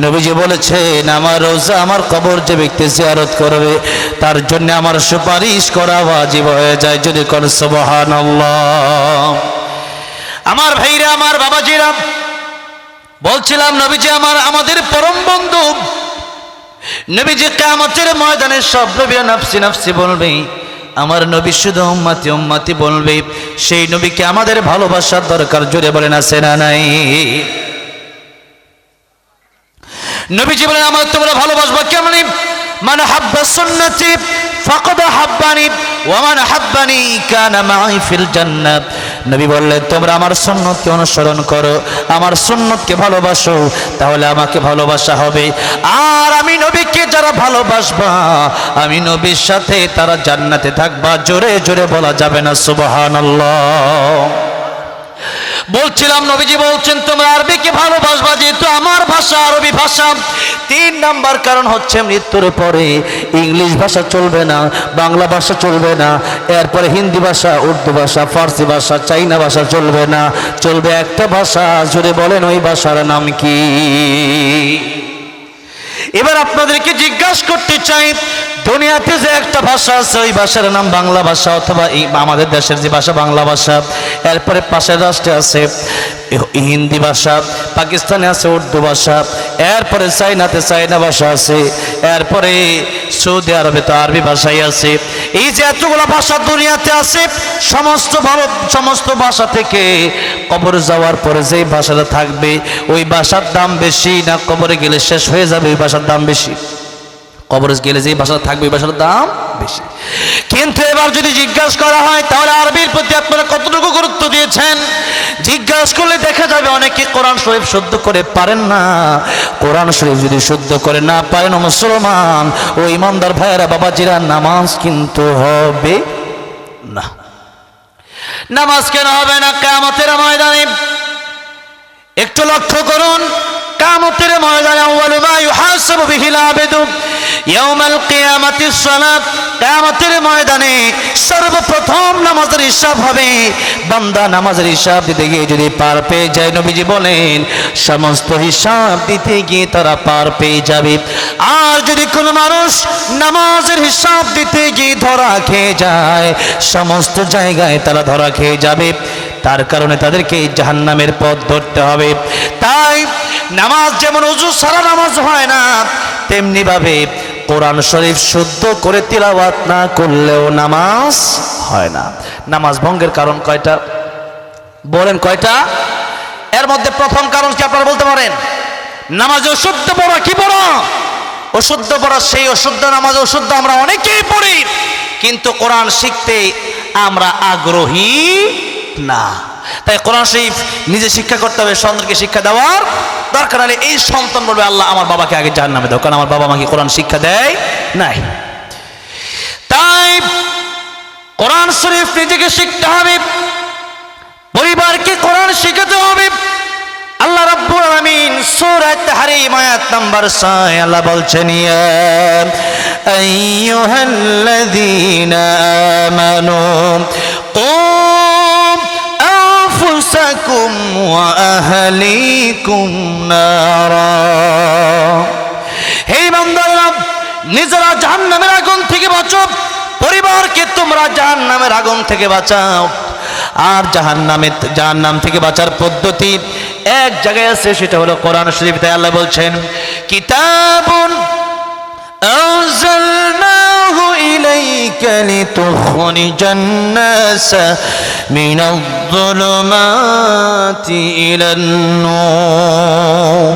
নবীজি বলেছেন, আমার রওজা, আমার কবর যে ব্যক্তি জিয়ারত করবে, তার জন্য আমার সুপারিশ করা ওয়াজিব হয়ে যায়, যদি কোন সুবহানাল্লাহ। আমার ভাইরা, আমার বাবাজিরা, বলছিলাম নবীজি আমাদের পরম বন্ধু। নবীজি কিয়ামতের ময়দানে সব নবীরা নাফসি নাফসি বলবে, আমার নবী শুধু উম্মতি উম্মতি বলবে। সেই নবীকে আমাদের ভালোবাসার দরকার, জোরে বলেন আছে না নাই? নবীজি বলেন, আমার তোমরা ভালোবাসবা কেমনি? মান হাব্বা সুন্নতি ফাকাদ হাব্বানি ওয়া মান হাব্বানি কানা মাই ফিল জান্নাহ। নবী বললেন, তোমরা আমার সুন্নতকে অনুসরণ করো, আমার সুন্নতকে ভালোবাসো, তাহলে আমাকে ভালোবাসা হবে। আর আমি নবীকে যারা ভালোবাসবা, আমি নবীর সাথে তারা জান্নাতে থাকবা। জোরে জোরে বলা যাবে না সুবহানাল্লাহ? বলছিলাম নবীজি বলছেন, তোমরা আরবিকে ভালোবাসবা, যেহেতু আমার ভাষা আরবি ভাষা। 3 নাম্বার কারণ হচ্ছে, মৃত্যুর পরে ইংলিশ ভাষা চলবে না, বাংলা ভাষা চলবে না, এরপরে হিন্দি ভাষা, উর্দু ভাষা, ফার্সি ভাষা, চাইনা ভাষা চলবে না, চলবে একটা ভাষা। জুড়ে বলেন ওই ভাষার নাম কি? এবার আপনাদেরকে জিজ্ঞাসা করতে চাই, দুনিয়াতে যে একটা ভাষা আছে, ওই ভাষার নাম বাংলা ভাষা, অথবা আমাদের দেশের যে ভাষা বাংলা ভাষা, এরপরে পাশের রাষ্ট্রে আছে হিন্দি ভাষা, পাকিস্তানে আছে উর্দু ভাষা, এরপরে চাইনাতে চাইনা ভাষা আছে, এরপরে সৌদি আরবে তো আরবি ভাষাই আছে। এই যে এতগুলো ভাষা দুনিয়াতে আছে, সমস্ত ভাষা থেকে কবরে যাওয়ার পরে যে ভাষাটা থাকবে, ওই ভাষার দাম বেশি না কবরে গেলে শেষ হয়ে যাবে ওই ভাষার দাম বেশি? কবরে গেলে যে ভাষা থাকবে ওই ভাষার দাম বেশি। কিন্তু এবার যদি জিজ্ঞাসা করা হয়, তাহলে আরবির প্রতি আপনারা কতটুকু গুরুত্ব দিয়েছেন? জিজ্ঞাসা করলে দেখা যাবে অনেকে কোরআন শরীফ শুদ্ধ করে পারেন না। কোরআন শরীফ যদি শুদ্ধ করে না পারেন, মুসলমান ও ইমানদার ভাইয়েরা, বাবাজিরা, নামাজ কিন্তু হবে না। নামাজ কেন হবে না? কিয়ামতের ময়দানে একটু লক্ষ্য করুন, কিয়ামতের ময়দানে আউয়ালু মা ইউহাসাবু বিহিল আবদু ইয়াউমাল কিয়ামাতিস সালাত। কিয়ামতের ময়দানে সর্বপ্রথম নামাজের হিসাব হবে। বান্দা নামাজের হিসাব দিতে গিয়ে যদি পার পেয়ে যায়, নবীজি বলেন সমস্ত হিসাব দিতে গিয়ে তারা পার পেয়ে যাবে। আর যদি কোনো মানুষ নামাজের হিসাব দিতে গিয়ে ধরা খেয়ে যায়, সমস্ত জায়গায় তারা ধরা খেয়ে যাবে। তার কারণে তাদেরকে জাহান্নামের পথ ধরতে হবে। তাই নামাজ যেমন ওযু ছাড়া নামাজ হয় না, তেমনি ভাবে কোরআন শরীফ শুদ্ধ করে তিলাওয়াত না করলেও নামাজ হয় না। নামাজ ভঙ্গের কারণ কয়টা বলেন? কয়টা? এর মধ্যে প্রথম কারণ কি আপনারা বলতে পারেন? নামাজ অশুদ্ধ পড়া। কি পড়া? অশুদ্ধ পড়া। সেই অশুদ্ধ নামাজ অশুদ্ধ আমরা অনেকেই পড়ি, কিন্তু কোরআন শিখতে আমরা আগ্রহী না। তাই কোরআন শরীফ নিজে শিক্ষা করতে হবে, সন্তানকে শিক্ষা দেওয়ার দরকার নেই। এই সন্তান বলবে আল্লাহ আমার বাবাকে আগে জাহান্নামে দাও, কারণ আমার বাবা আমাকে কোরআন শিক্ষা দেয় নাই। তাই কোরআন শরীফ নিজেকে শিখতে হবে, পরিবারকে কোরআন শিখাতে হবে। আল্লাহ রাব্বুল আলামিন সূরা তাহরীম আয়াত নাম্বার 6 আল্লাহ বলছেন, ইয়া আইয়ুহাল্লাযীনা আমানু কু আনফুসাকুম ওয়া আহলিকুম নারা। হে বান্দারা, নিজেরা জাহান্নামের আগুন থেকে বাঁচো, পরিবারকে তোমরা জাহান্নামের আগুন থেকে বাঁচাও। আর জাহান্নাম থেকে বাঁচার পদ্ধতি এক জায়গায় আছে, সেটা হলো কোরআন শরীফ। তাই আল্লাহ বলছেন, কিতাবুন আনজালনাহু ইলাইকা লিতুখরিজান নাসা মিনায-যুলুমাতি ইলান-নূর।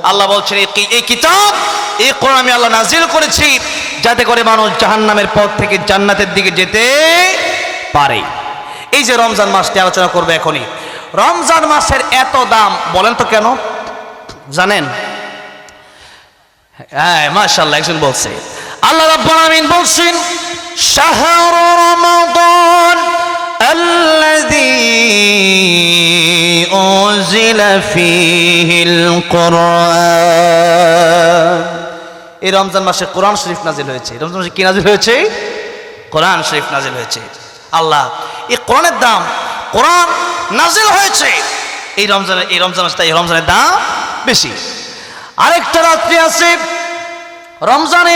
আল্লাহ বলছেন এই কিতাব, এই কোরআন আমি আল্লাহ নাজিল করেছি যাতে করে মানুষ জাহান্নামের পথ থেকে জান্নাতের দিকে যেতে পারে। এই যে রমজান মাসটি আলোচনা করবে এখনই, রমজান মাসের এত দাম বলেন তো কেন জানেন? হ্যাঁ, মাশাআল্লাহ, একজন বলছে। আল্লাহ রাব্বুল আলামিন বলছেন, শাহরু রমাদান আল্লাযী উনজিলা ফীহিল কুরআন। এই রমজান মাসে কোরআন শরীফ নাজিল হয়েছে। রমজান মাসে কি নাজিল হয়েছে? কোরআন শরীফ নাজিল হয়েছে। আল্লাহ এই কোরআনের দাম, কোরআন নাজিল হয়েছে এই রমজানের দাম বেশি। আরেকটা রাত্রি আছে রমজানে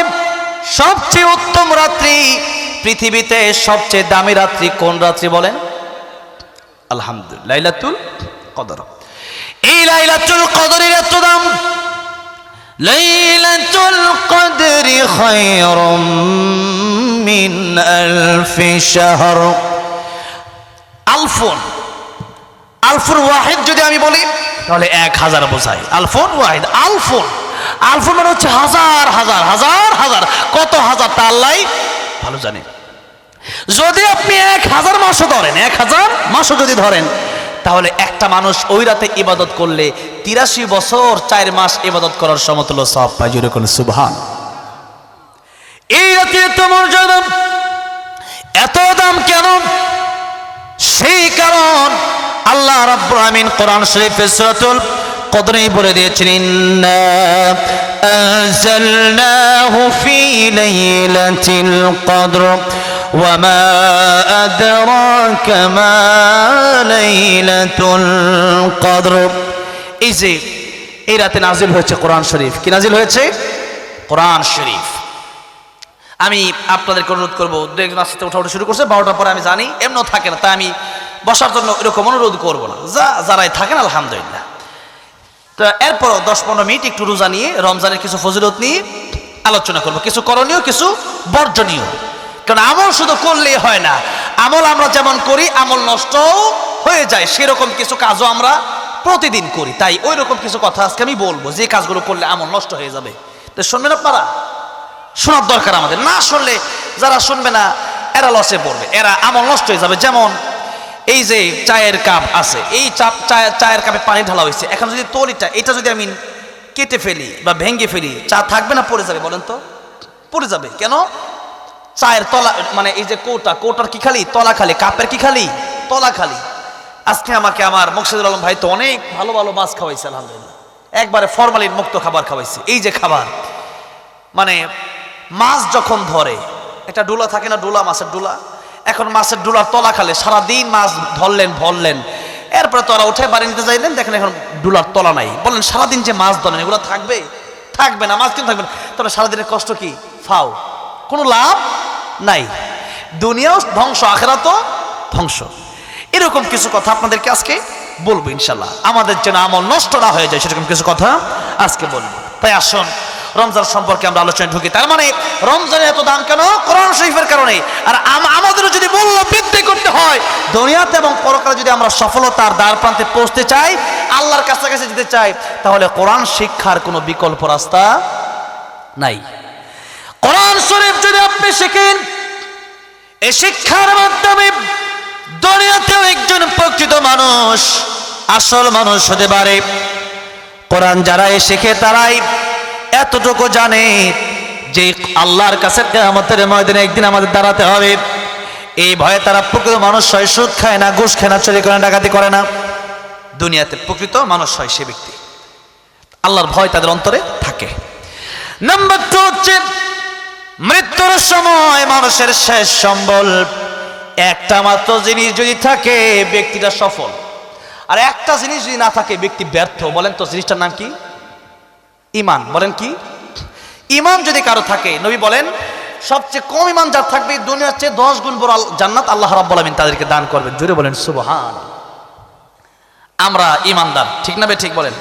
সবচেয়ে উত্তম রাত্রি, পৃথিবীতে সবচেয়ে দামি রাত্রি কোন রাত্রি বলেন? আলহামদুলিল্লাহ, লাইলাতুল কদর। এই লাইলাতুল কদরের এত দাম। লাইলাতুল কদরি খায়রুম মিন আলফি শাহর। আলফুন ওয়াহিদ যদি আমি বলি তাহলে 1000 বোঝায়। আলফুন ওয়াহিদ, আলফুন মানে হচ্ছে হাজার হাজার হাজার হাজার, কত হাজার তা আল্লাহ ভালো জানে। যদি আপনি 1000 মাসও ধরেন, 1000 মাসও যদি ধরেন, তাহলে একটা মানুষ ওই রাতে ইবাদত করলে 83 বছর 4 মাস ইবাদত করার সমতুল্য সওয়াব পায়। জোরে বলেন সুবহান। এই রাতে এত মর্যাদা, এত দাম কেন? সেই কারণ আল্লাহ রাব্বুল আমিন কোরআন শরীফে সূরাতুল কদরে বলে দিয়েছেন, ইন্না আনজালনাহু ফি লাইলাতিল কদর ওয়া মা আদরাকা মা লাইলাতুল কদর। এই যে এই রাতে নাজিল হয়েছে কোরআন শরীফ। কি নাজিল হয়েছে? কোরআন শরীফ। আমি আপনাদেরকে অনুরোধ করবো, একজন আস্তে উঠা শুরু করছে 12টার পরে, আমি জানি এমনও থাকে না, তাই আমি বসার জন্য এরকম অনুরোধ করবো না। যারাই থাকেন আলহামদুলিল্লাহ। তো এরপরও 10-15 মিনিট একটু রোজা নিয়ে, রমজানের কিছু ফজিলত নিয়ে আলোচনা করবো, কিছু করণীয়, কিছু বর্জনীয়। কারণ আমল শুধু করলেই হয় না, আমল আমরা যেমন করি আমল নষ্টও হয়ে যায়, সেরকম কিছু কাজও আমরা প্রতিদিন করি। তাই ওই রকম কিছু কথা আজকে আমি বলবো, যে কাজগুলো করলে আমল নষ্ট হয়ে যাবে। তো শুনবেন আপনারা? শোনার দরকার আমাদের। না শুনলে যারা শুনবে না এরা লসে পড়বে, এরা আমল নষ্ট হয়ে যাবে। যেমন এই যে চায়ের কাপ আছে, এই চায়ের কাপে পানি ঢালা হয়েছে, এখন যদি তলিটা এটা যদি আমি কেটে ফেলি বা ভেঙে ফেলি, চা থাকবে না পড়ে যাবে? বলেন তো, পড়ে যাবে। কেন? চায়ের তলা, মানে এই যে কৌটার কি খালি তলা খালি, কাপের কি খালি তলা খালি। আজকে আমাকে আমার মুকসিদুল আলম ভাই তো অনেক ভালো ভালো মাছ খাওয়াইছে আলহামদুলিল্লাহ, একবারে ফরমালিন মুক্ত খাবার খাওয়াইছে। এই যে খাবার, মানে মাছ যখন ধরে একটা ডুলা থাকে না, ডুলা, মাছের ডুলা। এখন মাছের ডুলার তলা খালে সারাদিন মাছ ধরলেন ভরলেন, এরপরে তলা উঠে বাড়ি নিতে চাইলেন, দেখেন এখন ডুলার তলা নাই। বলেন সারাদিন যে মাছ ধরেন এগুলো থাকবে? থাকবে না, মাছ কিন্তু থাকবে না। তাহলে সারাদিনের কষ্ট কি? ফাও, কোনো লাভ নাই। দুনিয়াও ধ্বংস, আখিরাতও ধ্বংস। এরকম কিছু কথা আপনাদেরকে আজকে বলবো ইনশাল্লাহ, আমাদের যেন আমল নষ্ট না হয়ে যায় সেরকম কিছু কথা আজকে বলবো। তাই আসুন রমজান সম্পর্কে আমরা আলোচনায় ঢুকি। তার মানে রমজানের এত দাম কেন? কোরআন শরীফের কারণে। আর আমাদেরও যদি মূল্য বৃদ্ধি করতে হয়, দুনিয়াতে এবং পরকালে যদি আমরা সফলতার দ্বার প্রান্তে পৌঁছতে চাই, আল্লাহর কাছাকাছি যেতে চাই, তাহলে কোরআন শিক্ষার কোনো বিকল্প রাস্তা নাই। কোরআন শরীফ যদি আপনি শিখেন, এই শিক্ষার মাধ্যমে দুনিয়াতেও একজন প্রকৃত মানুষ, আসল মানুষ হতে পারে। কোরআন যারা শিখে তারাই এতটুকু জানে যে আল্লাহর কাছে কিয়ামতের ময়দানে একদিন আমাদের দাঁড়াতে হবে। এই ভয়ে তারা প্রকৃত মানুষ হয়, সুদ খায় না, ঘুষ খায় না, চুরি করে না, ডাকাতি করে না। দুনিয়াতে প্রকৃত মানুষ হয় সে ব্যক্তি, আল্লাহর ভয় তাদের অন্তরে থাকে। নাম্বার 2 হচ্ছে মৃত্যুর সময় মানুষের শেষ সম্বল একটা মাত্র জিনিস যদি থাকে ব্যক্তিটা সফল, আর একটা জিনিস যদি না থাকে ব্যক্তি ব্যর্থ। বলেন তো জিনিসটার নাম কি? ঈমান। বলেন কি? ঈমান যদি কারো থাকে, নবী বলেন সবচেয়ে কম ঈমান যার থাকবে দুনিয়ার চেয়ে 10 গুণ বড় জান্নাত আল্লাহ রাব্বুল আলামিন তাদেরকে দান করবেন। জোরে বলেন সুবহান। আমরা ঈমানদার, ঠিক না? ঠিক বলেন।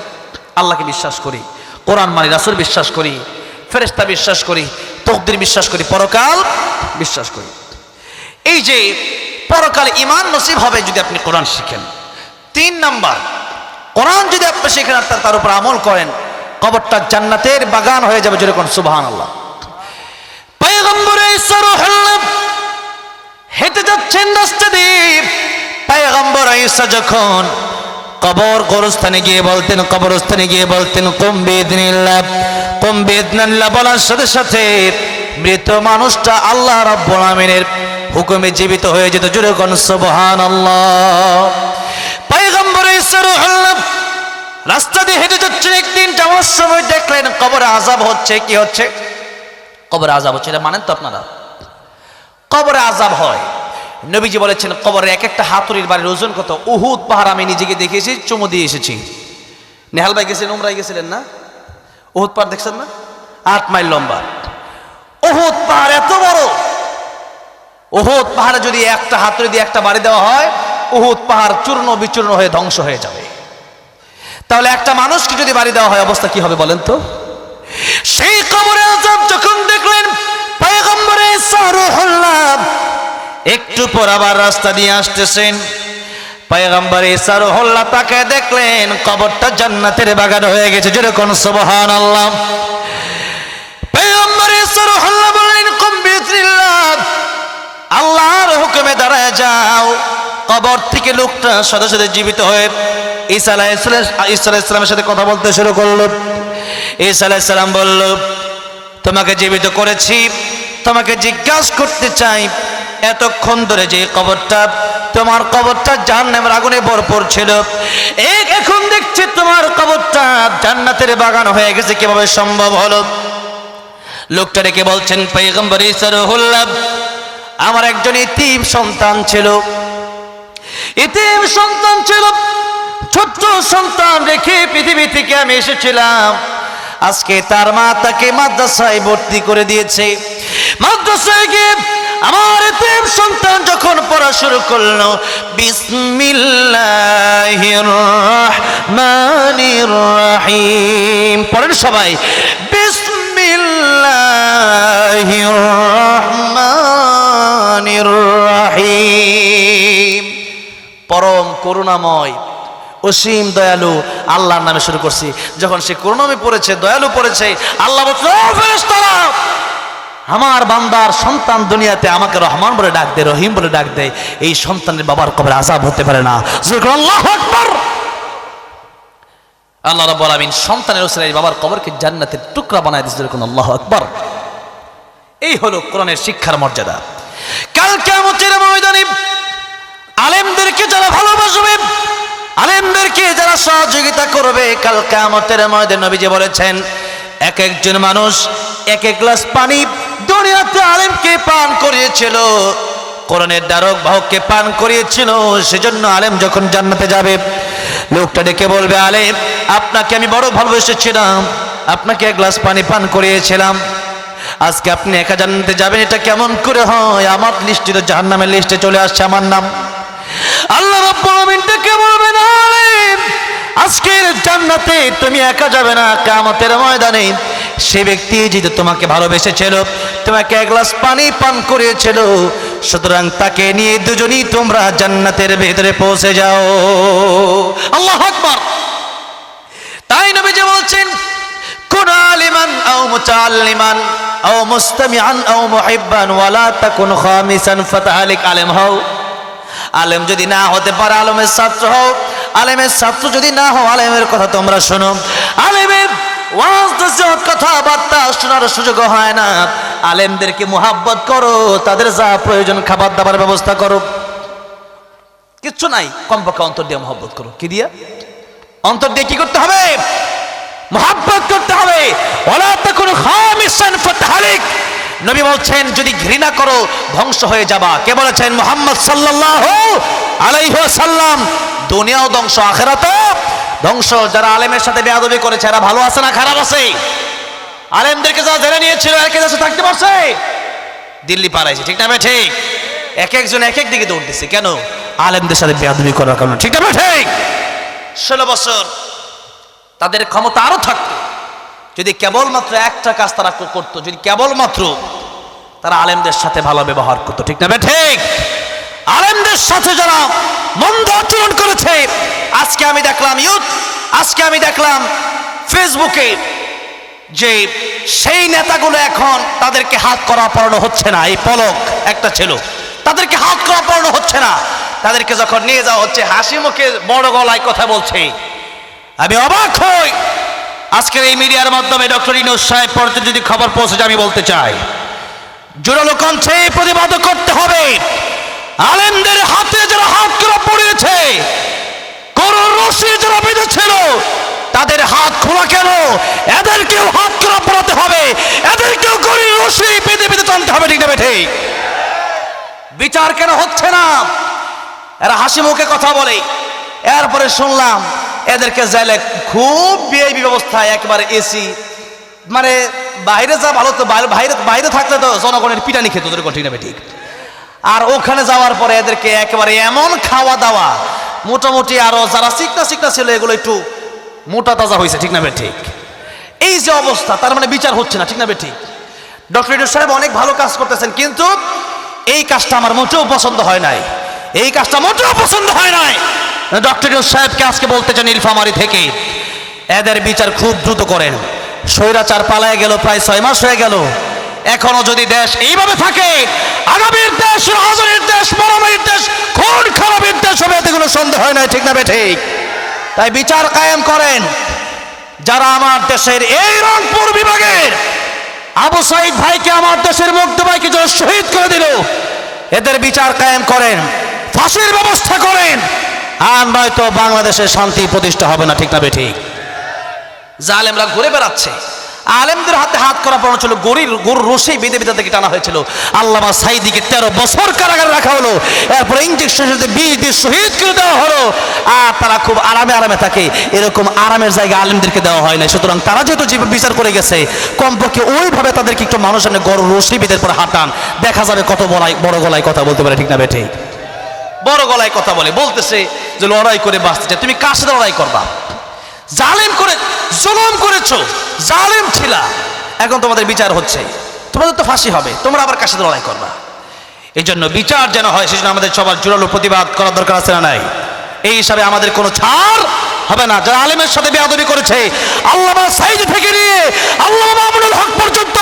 আল্লাহকে বিশ্বাস করি, কোরআন মানি, রাসূল বিশ্বাস করি, ফেরেশতা বিশ্বাস করি, তাকদীর বিশ্বাস করি, পরকাল বিশ্বাস করি। এই যে পরকালে ঈমান নসিব হবে যদি আপনি কোরআন শিখেন। 3 নাম্বার, কোরআন যদি আপনি শিখেন আর তার উপর আমল করেন, কবরটা জান্নাতের বাগান হয়ে যাবে। যেরকম সুবহানাল্লাহ। পয়গম্বর ঈসা রূহুল্লাহ হেঁটে যাচ্ছেন রাস্তা দিয়ে। পয়গম্বর ঈসা যখন কবরস্থানে গিয়ে বলতেন কুম বিইذনিল্লাহ, কুম বিইذনিল্লাহ বলার সাথে সাথে মৃত মানুষটা আল্লাহ রাব্বুল আমিনের হুকুমে জীবিত হয়ে যেত। জোরে কোন সুবহানাল্লাহ। পয়গম্বর ঈসা রূহুল্লাহ রাস্তা দিয়ে হেঁটে যাচ্ছেন, একদিন যাওয়ার সময় দেখলেন কবরে আযাব হচ্ছে। কি হচ্ছে? কবরে আযাব হচ্ছে। এটা মানেন তো আপনারা? কবরে আযাব হয়। নবীজি বলেছেন কবরে এক একটা হাতুড়ির বাড়ির ওজন কত? উহুদ পাহাড় আমি নিজেকে দেখেছি, চুমু দিয়ে এসেছি। নেহাল ভাই গেছিলেন, উমরায় গেছিলেন না? উহুদ পাহাড় দেখছেন না? 8 মাইল লম্বা উহুদ পাহাড়, এত বড়। উহুদ পাহাড়ে যদি একটা হাতুড়ি দিয়ে একটা বাড়ি দেওয়া হয়, উহুদ পাহাড় চূর্ণ বিচূর্ণ হয়ে ধ্বংস হয়ে যাবে। তাহলে একটা মানুষকে যদি বাড়ি দেওয়া হয় অবস্থা কি হবে বলেন তো? সেই কবরে আযাব যখন দেখলেন পয়গম্বর ঈসা রূহুল্লাহ একটু পর আবার রাস্তা দিয়ে আসতেছেন, পয়গম্বর ঈসা রূহুল্লাহ তাকে দেখলেন কবরটা জান্নাতের বাগান হয়ে গেছে। যেরকম সুবহানাল্লাহ। পয়গম্বর ঈসা রূহুল্লাহ বললেন কুম বিইذনিল্লাহ, আল্লাহর হুকুমে দাঁড়ায় যাও। কবর থেকে লোকটা সাথে সাথে জীবিত হয়ে ঈসা আলাইহিস সালামের সাথে কথা বলতে শুরু করলো। ঈসা আলাইহিস সালাম বলল, তোমাকে জীবিত করেছি, তোমাকে জিজ্ঞাসা করতে চাই, এতক্ষণ ধরে যে তোমার কবরটা জাহান্নামের আগুনে ভরপুর ছিল, এখন দেখছি তোমার কবরটা জান্নাতের বাগান হয়ে গেছে, কিভাবে সম্ভব হলো? লোকটা ডেকে বলছেন, পয়গম্বর ঈসা রূহুল্লাহ, আমার একজন ইতিম সন্তান ছিল, ছোট্ট সন্তান রেখে পৃথিবী থেকে আমি এসেছিলাম। আজকে তার মা তাকে মাদ্রাসায় ভর্তি করে দিয়েছে। মাদ্রাসায় গিয়ে আমার ইতিম সন্তান যখন পড়া শুরু করলো, বিসমিল্লাহির রহমানির রহিম পড়েন সবাই, বিসমিল্লাহির রহমানির রহিম। পরম করুণাময় অসীম দয়ালু আল্লাহর নামে শুরু করছি। যখন সে করুণাময় পড়েছে, দয়ালু পড়েছে, আল্লাহ বলছে, ও ফেরেশতারা, আমার বান্দার সন্তান দুনিয়াতে আমাকে রহমান বলে ডাক দেয়, রহিম বলে ডাক দেয়, এই সন্তানের বাবার কবরে আযাব হতে পারে না। আল্লাহু আকবার। আল্লাহ রাব্বুল আলামিন সন্তানের ওসিলায় বাবার কবরকে জান্নাতের টুকরা বানায় দিয়েছে। আল্লাহু আকবার। এই হলো কোরআনের শিক্ষার মর্যাদা। কাল কিয়ামতের ময়দানে আলেমদেরকে যারা ভালোবাসবে, আলেমদেরকে যারা সহযোগিতা করবে, কাল কিয়ামতের ময়দানে নবীজি বলেছেন এক একজন মানুষ এক এক গ্লাস পানি দুনিয়াতে আলেমকে পান করিয়েছিল, কোরআনের দ্বারক বাহককে পান করিয়েছিল। সেজন্য আলেম যখন জান্নাতে যাবে, লোকটা ডেকে বলবে, আলেম আপনাকে আমি বড় ভালোবেসেছিলাম, আপনাকে এক গ্লাস পানি পান করিয়েছিলাম, আজকে আপনি একা জান্নাতে যাবেন, এটা কেমন করে হয়? আমার লিস্টে তো জাহান্নামের লিস্টে চলে আসছে আমার নাম। আল্লাহ রাব্বুল আলামিন ডেকে বলবেন, আলেম আজকের জান্নাতে তুমি একা যাবে না, কিয়ামতের ময়দানে সে ব্যক্তি যে তোমাকে ভালোবেসেছিল, তোমাকে এক গ্লাস পানি পান করিয়েছিল, সুতরাং তাকে নিয়ে দুজনেই তোমরা জান্নাতের ভেতরে পৌঁছে যাও। আল্লাহু আকবার। তাই নবীজি বলছেন, কুন আলিমান আও মুতাআল্লিমান আও মুস্তামিআন আও মুহিব্বান ওয়ালা তাকুন খামিসান ফাতাহালিক। আলেম হও, আলেম যদি না হতে পারে আলেমের ছাত্র হও, আলেমের ছাত্র যদি না হও আলেমের কথা তোমরা শোনো। আলেমের ওয়াজ নসিহত কথাবার্তা শোনার সুযোগ হয় না, আলেমদেরকে মুহাব্বত করো, তাদের যা প্রয়োজন খাবার দাবার ব্যবস্থা করো। কিচ্ছু নাই, কমপক্ষে অন্তর দিয়ে মুহাব্বত করো। কি দিয়া? অন্তর দিয়ে কি করতে হবে? মুহাব্বত করতে হবে। ওয়ালা তাকুনু খামিসান ফাতাহালিক। নবী বলছেন, যদি ঘৃণা করো ধ্বংস হয়ে যাবা। কে বলেছেন? মুহাম্মদ সাল্লাল্লাহু আলাইহি ওয়াসাল্লাম। দুনিয়াও ধ্বংস, আখিরাতও ধ্বংস। যারা আলেমের সাথে বেয়াদবি করেছে এরা ভালো আছে না খারাপ আছে? আলেমদেরকে যারা জেলে নিয়েছিল এর কাছে থাকতে পারছে? দিল্লি পালাইছে, ঠিক না ভাই? ঠিক। এক একজন এক এক দিকে দৌড় দিচ্ছে, কেন? আলেমদের সাথে বেয়াদবি করার কারণে, ঠিক না ভাই? ঠিক। 16 বছর তাদের ক্ষমতা আরো থাকতো যদি কেবলমাত্র একটা কাজ তারা করতো, যদি কেবলমাত্র তারা আলেমদের সাথে ভালো ব্যবহার করতো, ঠিক না ভাই? ঠিক। আলেমদের সাথে যারা মন্দ আচরণ করেছে, আজকে আমি দেখলাম ফেসবুকে যে সেই নেতাগুলো এখন তাদেরকে হাত করা পড়ানো হচ্ছে না। এই পলক একটা ছিল, তাদেরকে হাত করা পড়ানো হচ্ছে না। তাদেরকে যখন নিয়ে যাওয়া হচ্ছে হাসি মুখে বড় গলায় কথা বলছে। আমি অবাক হই। আজকের এই মিডিয়ার মাধ্যমে ডক্টর ইউনূস সাহেব পর্যন্ত যদি খবর পৌঁছেছে, আমি বলতে চাই জোরালো কণ্ঠে প্রতিবাদ করতে হবে। আলেমদের হাতে যারা হাত করা পড়িয়েছে, গরুর রশি যারা বেঁধেছিল তাদের হাত খোলা কেন? এদেরকেও হাত করা পড়াতে হবে, এদেরকেও গরুর রশি বেঁধে বেঁধে টানতে হবে, ঠিক না? ঠিক। বিচার কেন হচ্ছে না? এরা হাসি মুখে কথা বলে। এরপরে শুনলাম এদেরকে জেলে খুব ভিআইপি ব্যবস্থায়, একেবারে এসি, মানে বাইরে যা ভালো তো, বাইরে থাকলে তো জনগণের পিটানি খেত, ওদের ঠিক না? ঠিক। আর ওখানে যাওয়ার পরে এদেরকে একেবারে এমন খাওয়া দাওয়া, মোটামুটি আরো যারা চিকনা ছিল এগুলো একটু মোটা তাজা হয়েছে, ঠিক না? ঠিক। এই যে অবস্থা, তার মানে বিচার হচ্ছে না, ঠিক না? ঠিক। ডক্টর ইউনূস সাহেব অনেক ভালো কাজ করতেছেন, কিন্তু এই কাজটা আমার মোটেও পছন্দ হয় নাই, এই কাজটা মোটেও পছন্দ হয় নাই। ডক্টর ইউনূস সাহেবকে আজকে বলতে চান নীলফামারী থেকে, এদের বিচার খুব দ্রুত করেন। স্বৈরাচার পালায় গেল, প্রায় 6 মাস হয়ে গেল। এখনো যদি দেশ এইভাবে থাকে, আগামীর দেশ রাজনীতির দেশ, মারামারির দেশ, খুন খারাপের দেশ হবে, এতে কোনো সন্দেহ হয় না, ঠিক না? ঠিক। তাই বিচার কায়েম করেন। যারা আমার দেশের এই রংপুর বিভাগের আবু সাইদ ভাইকে, আমার দেশের মুগ্ধ ভাইকে যারা শহীদ করে দিল, এদের বিচার কায়েম করেন, ফাঁসির ব্যবস্থা করেন, আর নয়তো বাংলাদেশের শান্তি প্রতিষ্ঠা হবে না, ঠিক না? ঠিক। জালেমরা ঘুরে বেড়াচ্ছে, আলেমদের হাতে হাত করা পড়ানো ছিল, গরুর রশি বেঁধে বেঁধে থেকে টানা হয়েছিল। আল্লামা সাইদিকে 13 বছর কারাগারে রাখা হলো, এরপর ইঞ্জেকশন বিষ দিয়ে শহীদ করে দেওয়া হলো। আর তারা খুব আরামে থাকে, এরকম আরামের জায়গা আলেমদেরকে দেওয়া হয় না। সুতরাং তারা যেহেতু বিচার করে গেছে, কমপক্ষে ওইভাবে তাদেরকে একটু মানুষের সামনে গরুর রশি বেঁধে পরে হাঁটান, দেখা যাবে কত বড় গলায় কথা বলতে পারে, ঠিক না? ঠিক। বড় গলায় কথা বলতেছে যে লড়াই করে বাঁচতে চাই। তুমি কার সাথে লড়াই করবা? জালেম করে জুলুম করেছো, জালেম ছিলা, এখন তোমাদের বিচার হচ্ছে, তোমাদের তো ফাঁসি হবে, তোমরা আবার কার সাথে লড়াই করবা? এই জন্য বিচার যেন হয়, সেজন্য আমাদের সবার জোরালো প্রতিবাদ করার দরকার আছে না নাই? এই হিসাবে আমাদের কোনো ছাড় হবে না। যারা আলেমের সাথে বেয়াদবি করেছে, আল্লামা সাইদ থেকে নিয়ে আল্লামা মামুনুল হক পর্যন্ত,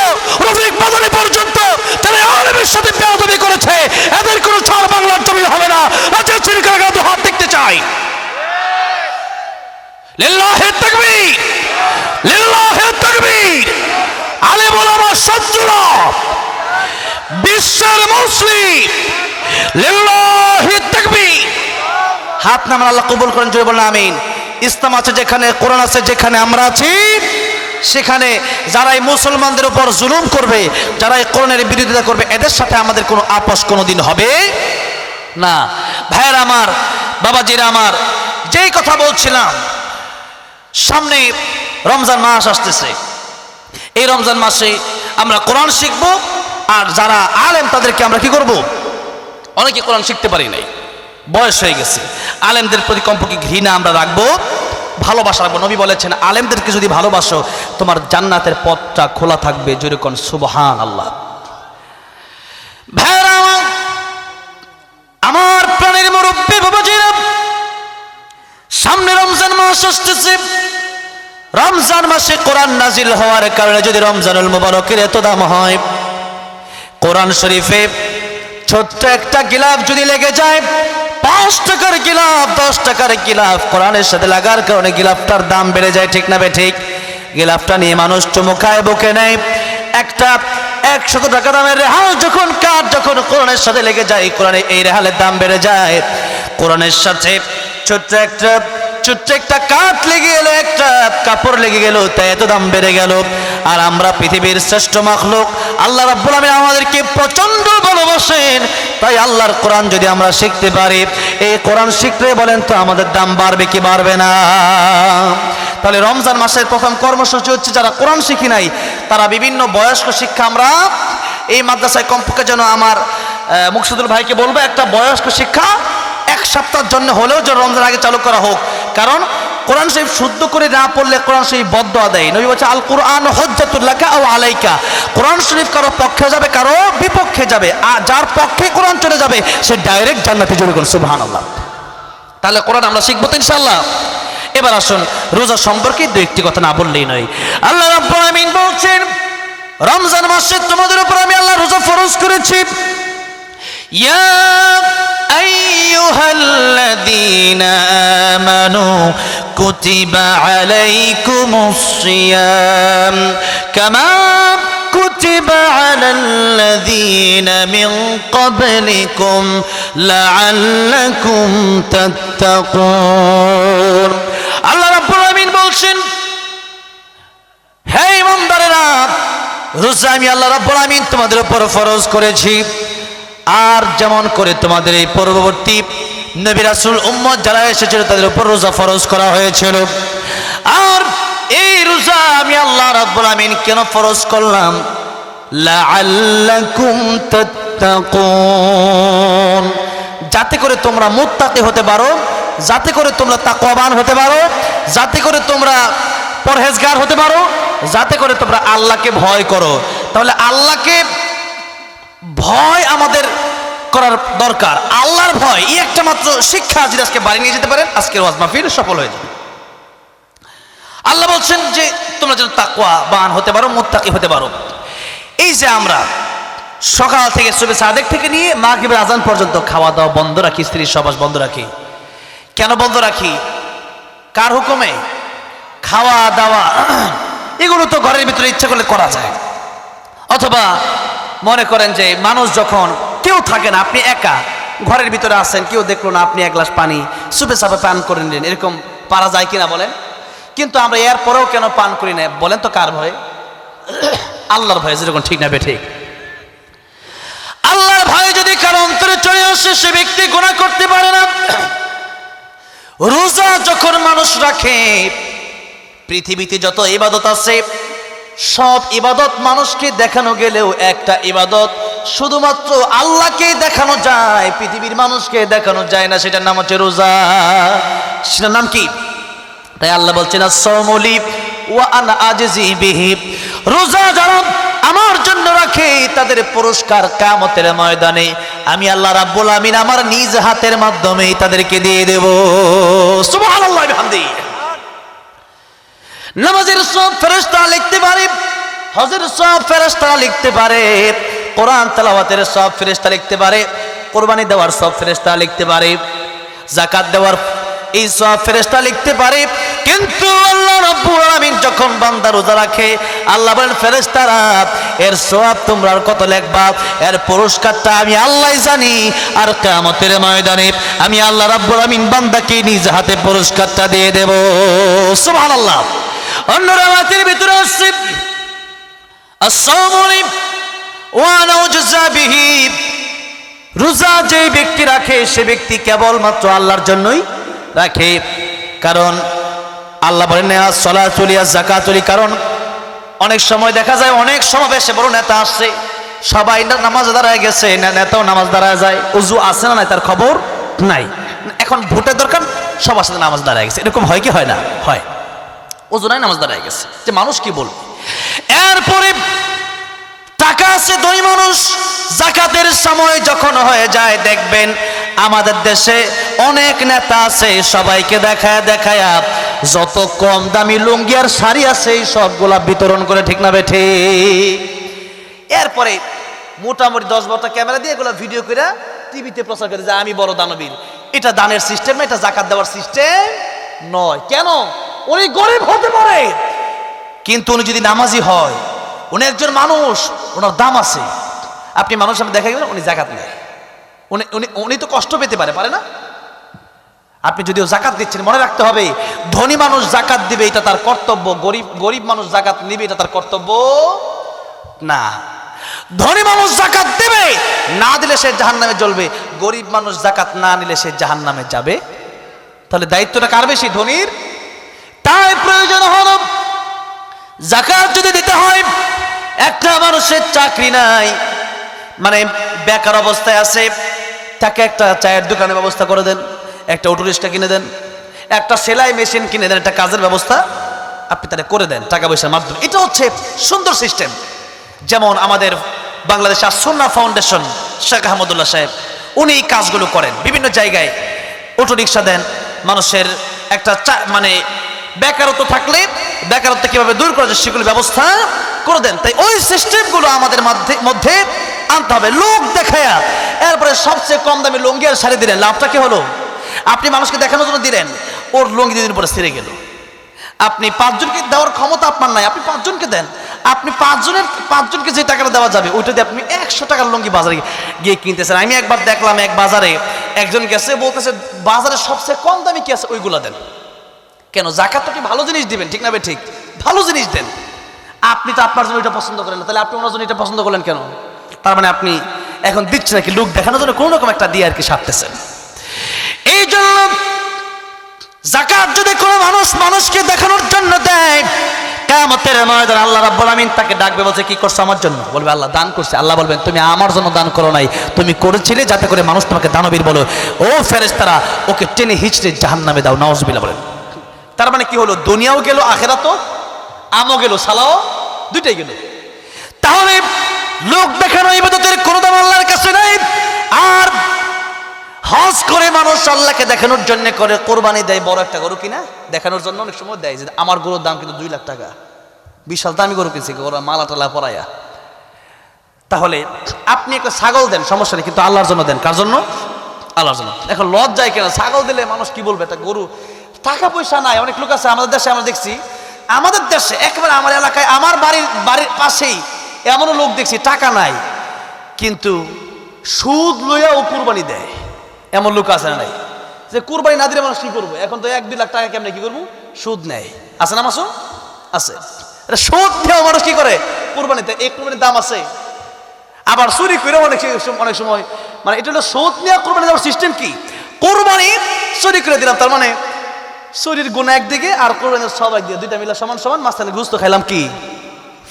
রফিক মাদানী পর্যন্ত, যারা আলেমের সাথে বেয়াদবি করেছে, এদের কোনো ছাড় বাংলার জমি হবে না। রাজ্যের চিরকাল হাত দেখতে চাই। লিল্লাহি তাকবীর, লিল্লাহি তাকবীর। আলেম ওলামা শত্রুরা, বিশ্বের মুসলিম, লিল্লাহি তাকবীর। হাত নামান, আল্লাহ কবুল করেন, জোরে বলেন আমিন। ইসলাম আছে যেখানে, কোরআন আছে যেখানে, আমরা আছি সেখানে যারা এই মুসলমানদের উপর জুলুম করবে, যারা এই কোরআনের বিরোধিতা করবে, এদের সাথে আমাদের কোনো আপোষ কোনোদিন হবে না। ভাইয়ের আমার, বাবাজিরা আমার, যেই কথা বলছিলাম, সামনে রমজান মাস আসতেছে। এই রমজান মাসে আমরা কোরআন শিখব, আর যারা আলেম তাদেরকে আমরা কি করব? অনেকে কোরআন শিখতে পারি নাই, বয়স হয়ে গেছে, আলেমদের প্রতি কমপক্ষে ঘৃণা আমরা রাখবো, ভালোবাসা রাখবো। নবী বলেছেন, আলেমদেরকে যদি ভালোবাসো তোমার জান্নাতের পথটা খোলা থাকবে। জোরে কোন সুবহানাল্লাহ। ভাইরা আমার প্রাণের মুরব্বী বাবাজিরা, সামনে রমজান মাস আসতেছে। রমজান মাসে কোরআন নাজিল হওয়ার কারণে যদি রমজানুল মুবারকের এত দাম হয়, কোরআন শরীফে ছোট্ট একটা গিলাফ যদি লেগে যায়, 5 টাকার গিলাফ, 10 টাকার গিলাফ, কোরআনের সাথে লাগার কারণে গিলাফটার দাম বেড়ে যায়, ঠিক না বেঠিক? গিলাফটা নিয়ে মানুষ চুমু খায়, বুকে নেয়। একটা 100 টাকা দামের রেহাল যখন কাঠ যখন কোরআনের সাথে লেগে যায়, কোরআনে এই রেহালের দাম বেড়ে যায়। কোরআনের সাথে ছোট্ট একটা কাঠ লেগে গেল, একটা কাপড় লেগে গেল, তাই এত দাম বেড়ে গেল। আর আমরা পৃথিবীর শ্রেষ্ঠ মাখলুক, আল্লাহ রাব্বুল আলামিন আমাদেরকে প্রচন্ড ভালোবাসেন। তাই আল্লাহর কোরআন যদি আমরা শিখতে পারি, এই কোরআন শিখলে বলেন তো আমাদের দাম বাড়বে কি বাড়বে না? তাহলে রমজান মাসের প্রথম কর্মসূচি হচ্ছে, যারা কোরআন শিখি নাই তারা বিভিন্ন বয়স্ক শিক্ষা, আমরা এই মাদ্রাসায় কমপক্ষে যেন আমার মুকসুদুল ভাইকে বলবো, একটা বয়স্ক শিক্ষা 1 সপ্তাহের জন্য হলেও যেন রমজান আগে চালু করা হোক। কারণ কোরআন শরীফ শুদ্ধ করে না পড়লে কোরআন শরীফ বদদুয়া দেয়। নবী বলছে, আল কুরআন হুজ্জাতুল লাকা আও আলাইকা। কোরআন শরীফ কারো পক্ষে যাবে, কারো বিপক্ষে যাবে, আর যার পক্ষে কোরআন চলে যাবে সে ডাইরেক্ট জান্নাতে যাবে। সুবহানাল্লাহ। তাহলে কোরআন আমরা শিখবো তো ইনশাআল্লাহ। এবার আসুন, রোজা সম্পর্কে 2-1টি কথা না বললেই নয়। আল্লাহ রাব্বুল আলামিন বলছেন, রমজান মাসে তোমাদের উপর আমি আল্লাহ রোজা ফরজ করেছি। ইয়া আইয়ুহাল্লাযীনা আমানু কুতিবা আলাইকুমুস সিয়াম কামা কুতিবা আলাল্লাযীনা মিন ক্বাবলিকুম লাআল্লাকুম তাত্তাকুন। আল্লাহ রাব্বুল আলামিন বলছেন, হে ইমানদারেরা, রোজা আমি আল্লাহ রাব্বুল আলামিন তোমাদের উপর ফরজ করেছি। আর যেমন করে তোমাদের এই পূর্ববর্তী নবী রাসূল উম্মত যারা এসেছিল তাদের উপর রোজা ফরজ করা হয়েছিল। আর এই রোজা আমি আল্লাহ রাব্বুল আলামিন কেন ফরজ করলাম? লাআল্লাকুম তাত্তাকুন, যাতে করে তোমরা মুত্তাকি হতে পারো, যাতে করে তোমরা তাকওয়াবান হতে পারো, যাতে করে তোমরা পরহেজগার হতে পারো, যাতে করে তোমরা আল্লাহকে ভয় করো। তাহলে আল্লাহকে ভয় আমাদের করার দরকার। আল্লাহর ভয় এই একটা মাত্র শিক্ষা যদি আজকে বাড়ি নিয়ে যেতে পারেন, আজকের ওয়াজ মাহফিল সফল হয়ে যাবে। আল্লাহ বলছেন যে তোমরা যেন তাকওয়াবান হতে পারো, মুত্তাকি হতে পারো। এই যে আমরা সকাল থেকে সুবহে সাদেক থেকে নিয়ে মাগরিবের আজান পর্যন্ত খাওয়া দাওয়া বন্ধ রাখি, স্ত্রীর সহবাস বন্ধ রাখি, কেন বন্ধ রাখি? কার হুকুমে? খাওয়া দাওয়া এগুলো তো ঘরের ভিতরে ইচ্ছা করলে করা যায়। অথবা মনে করেন যে মানুষ যখন কেউ থাকে না, আপনি একা ঘরের ভিতরে আছেন, কেউ দেখলো না, আপনি 1 গ্লাস পানি সুপে সাপে পান করে নিলেন, এরকম পারা যায় কিনা বলেন? কিন্তু আমরা এর পরেও কেন পান করি না বলেন তো? কার ভয়? আল্লাহর ভয়। যেরকম ঠিক না বেঠিক? আল্লাহর ভয় যদি কারো অন্তরে চলে আসে, সে ব্যক্তি গুনাহ করতে পারে না। রোজা যখন মানুষ রাখে, পৃথিবীতে যত ইবাদত আছে সব ইবাদত মানুষকে দেখানো গেলেও একটা ইবাদত শুধুমাত্র আল্লাহকে দেখানো যায়, পৃথিবীর মানুষকে দেখানো যায় না, সেটার নাম হচ্ছে রোজা। সেটার নাম কি? তাই আল্লাহ বলছেন, আস-সাওমু লি ওয়া আনা আজজি বিহি। রোজা যারা আমার জন্য রাখে তাদের পুরস্কার কিয়ামতের ময়দানে আমি আল্লাহ রাব্বুল আমিন আমার নিজ হাতের মাধ্যমে তাদেরকে দিয়ে দেব। সুবহানাল্লাহ বিহামদিহি। নামাজের সব ফেরেশতা লিখতে পারে, হজের সব ফেরেশতা লিখতে পারে, কোরআন তেলাওয়াতের সব ফেরেশতা লিখতে পারে, কুরবানি দেওয়ার সব ফেরেশতা লিখতে পারে, যাকাত দেওয়ার এই সব ফেরেশতা লিখতে পারে। কিন্তু আল্লাহ রাব্বুল আমিন যখন বান্দা রোজা রাখে, আল্লাহ বলেন, ফেরেশতারা এর সওয়াব তোমরা কত লিখবা, এর পুরস্কারটা আমি আল্লাহই জানি। আর কিয়ামতের ময়দানে আমি আল্লাহ রাব্বুল আমিন বান্দাকে নিজ হাতে পুরস্কারটা দিয়ে দেব। সুবহানাল্লাহ। অন্য রাওয়াতের ভিতরে আসছে আসসালামু ওয়া নাউজা বিহি, রোজা যে ব্যক্তি রাখে সে ব্যক্তি কেবলমাত্র আল্লাহর জন্যই রাখে। কারণ আল্লাহ বলেন না সলাতুল যাকাতুল, কারণ অনেক সময় দেখা যায় অনেক সমাবেশে বড় নেতা আসছে, সবাই নামাজ দাঁড়ায় গেছে, নেতাও নামাজ দাঁড়ায় যায়, উজু আছে না নাই তার খবর নাই, এখন ভোটের দরকার সবার সাথে নামাজ দাঁড়ায় গেছে, এরকম হয় কি হয় না? হয়। উজু নাই নামাজ দাঁড়ায় গেছে, যে মানুষ কি বলবে। এরপরে টাকা আছে ধনী মানুষ, যাকাতের সময় যখন হয়ে যায় দেখবেন আমাদের দেশে অনেক নেতা আছে, সবাইকে দেখায় দেখায় যত কম দামি লুঙ্গি আর শাড়ি আছে সবগুলা বিতরণ করে, ঠিক না বেঠে? এরপরে মোটামুটি 10-12টা ক্যামেরা দিয়ে এগুলো ভিডিও করে টিভিতে প্রচার করে যে আমি বড় দানবীর। এটা দানের সিস্টেম না, এটা জাকাত দেওয়ার সিস্টেম নয়। কেন? উনি গরিব হতে পারে, কিন্তু উনি যদি নামাজি হয়, উনি একজন মানুষ, ওনার দাম আছে। আপনি মানুষ সামনে দেখা গেলেন উনি জাকাত নেয়, উনি তো কষ্ট পেতে পারে না? আপনি যদিও জাকাত দিচ্ছেন, মনে রাখতে হবে ধনী মানুষ জাকাত দিবে এটা তার কর্তব্য, গরিব মানুষ জাকাত নিবে এটা তার কর্তব্য না। ধনী মানুষ জাকাত দেবে, না দিলে সে জাহান্নামে জ্বলবে, গরিব মানুষ জাকাত না নিলে সে জাহান্নামে যাবে। তাহলে দায়িত্বটা কার বেশি? ধনীর। তাই প্রয়োজন হলো জাকাত যদি দিতে হয়, একটা মানুষের চাকরি নাই, মানে বেকার অবস্থায় আছে, তাকে একটা চায়ের দোকানের ব্যবস্থা করে দেন, একটা অটো রিক্সা কিনে দেন, একটা সেলাই মেশিন কিনে দেন, একটা কাজের ব্যবস্থা আপনি তারা করে দেন টাকা পয়সার মাধ্যমে। এটা হচ্ছে সুন্দর সিস্টেম। যেমন আমাদের বাংলাদেশ সুন্নাহ ফাউন্ডেশন শেখ আহমদুল্লাহ সাহেব, উনি এই কাজগুলো করেন, বিভিন্ন জায়গায় অটো রিক্সা দেন, মানুষের একটা মানে বেকারত্ব থাকলে বেকারত্ব কিভাবে দূর করা যায় সেগুলো ব্যবস্থা করে দেন। তাই ওই সিস্টেমগুলো আমাদের মধ্যে আনতে হবে। লোক দেখায়া এরপরে সবচেয়ে কম দামে লুঙ্গি আর শাড়ি দিলেন, লাভটা কি হলো? আপনি মানুষকে দেখানোর জন্য দিলেন, ওর লুঙ্গি 2 দিন পরে ছিঁড়ে গেল। আপনি 5 জনকে দেওয়ার ক্ষমতা আপনার নাই, আপনি 5 জনকে দেন। আপনি 5 জনকে যে টাকাটা দেওয়া যাবে ওইটা দিয়ে আপনি 100 টাকার লুঙ্গি বাজারে গিয়ে কিনতেছেন। আমি একবার দেখলাম এক বাজারে একজন গেছে, বলতেছে বাজারে সবচেয়ে কম দামি কি আছে ওইগুলা দেন। কেন? জাকাত তো কি ভালো জিনিস দিবেন, ঠিক না? ঠিক, ভালো জিনিস দেন। আপনি তো আপনার জন্য এটা পছন্দ করেন না, তাহলে আপনি ওনার জন্য এটা পছন্দ করলেন কেন? তার মানে আপনি এখন দিচ্ছেন নাকি লোক দেখানোর জন্য কোনো রকম একটা দিয়ে আর কি সারতেছেন। এই জন্য যাকাত যদি কোনো মানুষকে দেখানোর জন্য দেয়, কিয়ামতের ময়দানে আল্লাহ রাব্বুল আমিন তাকে ডাকবে, বলছে কি করছো আমার জন্য? বলবে আল্লাহ দান করছে। আল্লাহ বলবেন তুমি আমার জন্য দান করো নাই, তুমি করেছিলে যাতে করে মানুষ তোমাকে দানবীর বলো। ও ফেরেশতারা ওকে টেনে হিচড়ে জাহান্নামে দাও, নাউজুবিল্লাহ বলেন। তার মানে কি হলো? দুনিয়াও গেল, আখিরাতও, আমও গেল, সালাও দুইটাই গেল। তাহলে লোক দেখানো ইবাদতের কোনো দাম আল্লাহর কাছে নাই। আর হজ করে মানুষ আল্লাহকে দেখানোর জন্য করে, কোরবানি দেয় বড় একটা গরু কিনা দেখানোর জন্য, অনেক সময় দেয় যে আমার গরুর দাম কিন্তু 2 লাখ টাকা, বিশাল দামি গরু কিনছি, গরু মালা টালা পরাইয়া। তাহলে আপনি একটা ছাগল দেন, সমস্যা নেই, কিন্তু আল্লাহর জন্য দেন। কার জন্য? আল্লাহর জন্য। এখন লজ্জায় কেন? ছাগল দিলে মানুষ কি বলবে? একটা গরু, টাকা পয়সা নাই। অনেক লোক আছে আমাদের দেশে, আমরা দেখছি আমাদের দেশে একেবারে আমার এলাকায়, আমার বাড়ির পাশেই এমনও লোক দেখছি টাকা নাই কিন্তু সুদ লইয়া ও কুরবানি দেয়। এমন লোক আছে না নাই? যে কুরবানি না দিলে মানুষ কি করবো? এখন তো 1-2 লাখ টাকা কেমনে কি করবো? সুদ নেয়। আছে না মাসুম? আছে। সুদ দেওয়া মানুষ কি করে? কুরবানিতে। এই কুরবানির দাম আছে। আবার চুরি করে অনেক সময়, মানে এটা হলো সুদ নেওয়া কুরবানি দেওয়ার সিস্টেম কি? কুরবানি চুরি করে দিলাম, তার মানে চুরির গুণা একদিকে আর কোরবানির সব একদিকে, দুইটা মিলা সমান সমান, মাঝখানে গুস্ত খাইলাম কি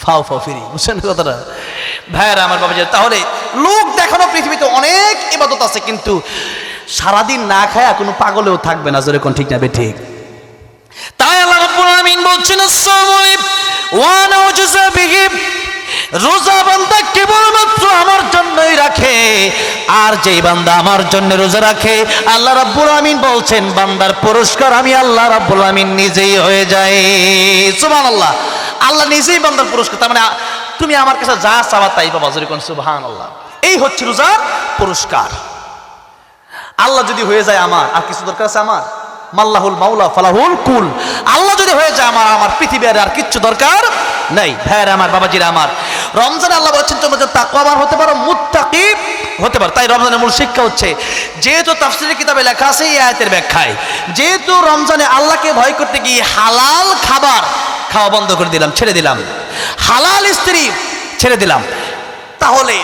ফাও ফিরি। বুঝছেন কথাটা ভাইয়ারা আমার বাবা? তাহলে লোক দেখানো পৃথিবীতে অনেক ইবাদত আছে, কিন্তু সারাদিন না খায় কোনো পাগলেও থাকবে না, যেরকম ঠিক না বে ঠিক। তাই আল্লাহ রাব্বুল আমিন বলছেন রোজা বান্দা কেবলমাত্র আমার জন্যই রাখে, আর যেই বান্দা আমার জন্য রোজা রাখে আল্লাহ রাব্বুল আমিন বলছেন বান্দার পুরস্কার আমি আল্লাহ রাব্বুল আমিন নিজেই হয়ে যায়। সুবহানাল্লাহ। আল্লাহ নিজেই বান্দার পুরস্কার। তার মানে তুমি আমার কাছে যা চাওয়া তাই পাবা, যেরকম সুবহানাল্লাহ। এই হচ্ছে রোজার পুরস্কার। আল্লাহ যদি হয়ে যায় আমার, আর কিছু দরকার আছে আমার? মাল্লাহুল মাওলা ফালাহুল কুল। আল্লাহ যদি হয়ে যায় আমার পৃথিবীর আর কিচ্ছু দরকার নাই। ভাইরা আমার, বাবাজিরা আমার, রমজানে আল্লাহ বলছেন তোমরা যদি তাকওয়াবান হতে পারো, মুত্তাকি হতে পারো। তাই রমজানের মূল শিক্ষা হচ্ছে, যেহেতু তাফসীরের কিতাবে লেখা আছে এই আয়াতের ব্যাখ্যায়, যেহেতু রমজানে আল্লাহকে ভয় করতে গিয়ে হালাল খাবার খাওয়া বন্ধ করে দিলাম, ছেড়ে দিলাম, হালাল স্ত্রী ছেড়ে দিলাম, তাহলে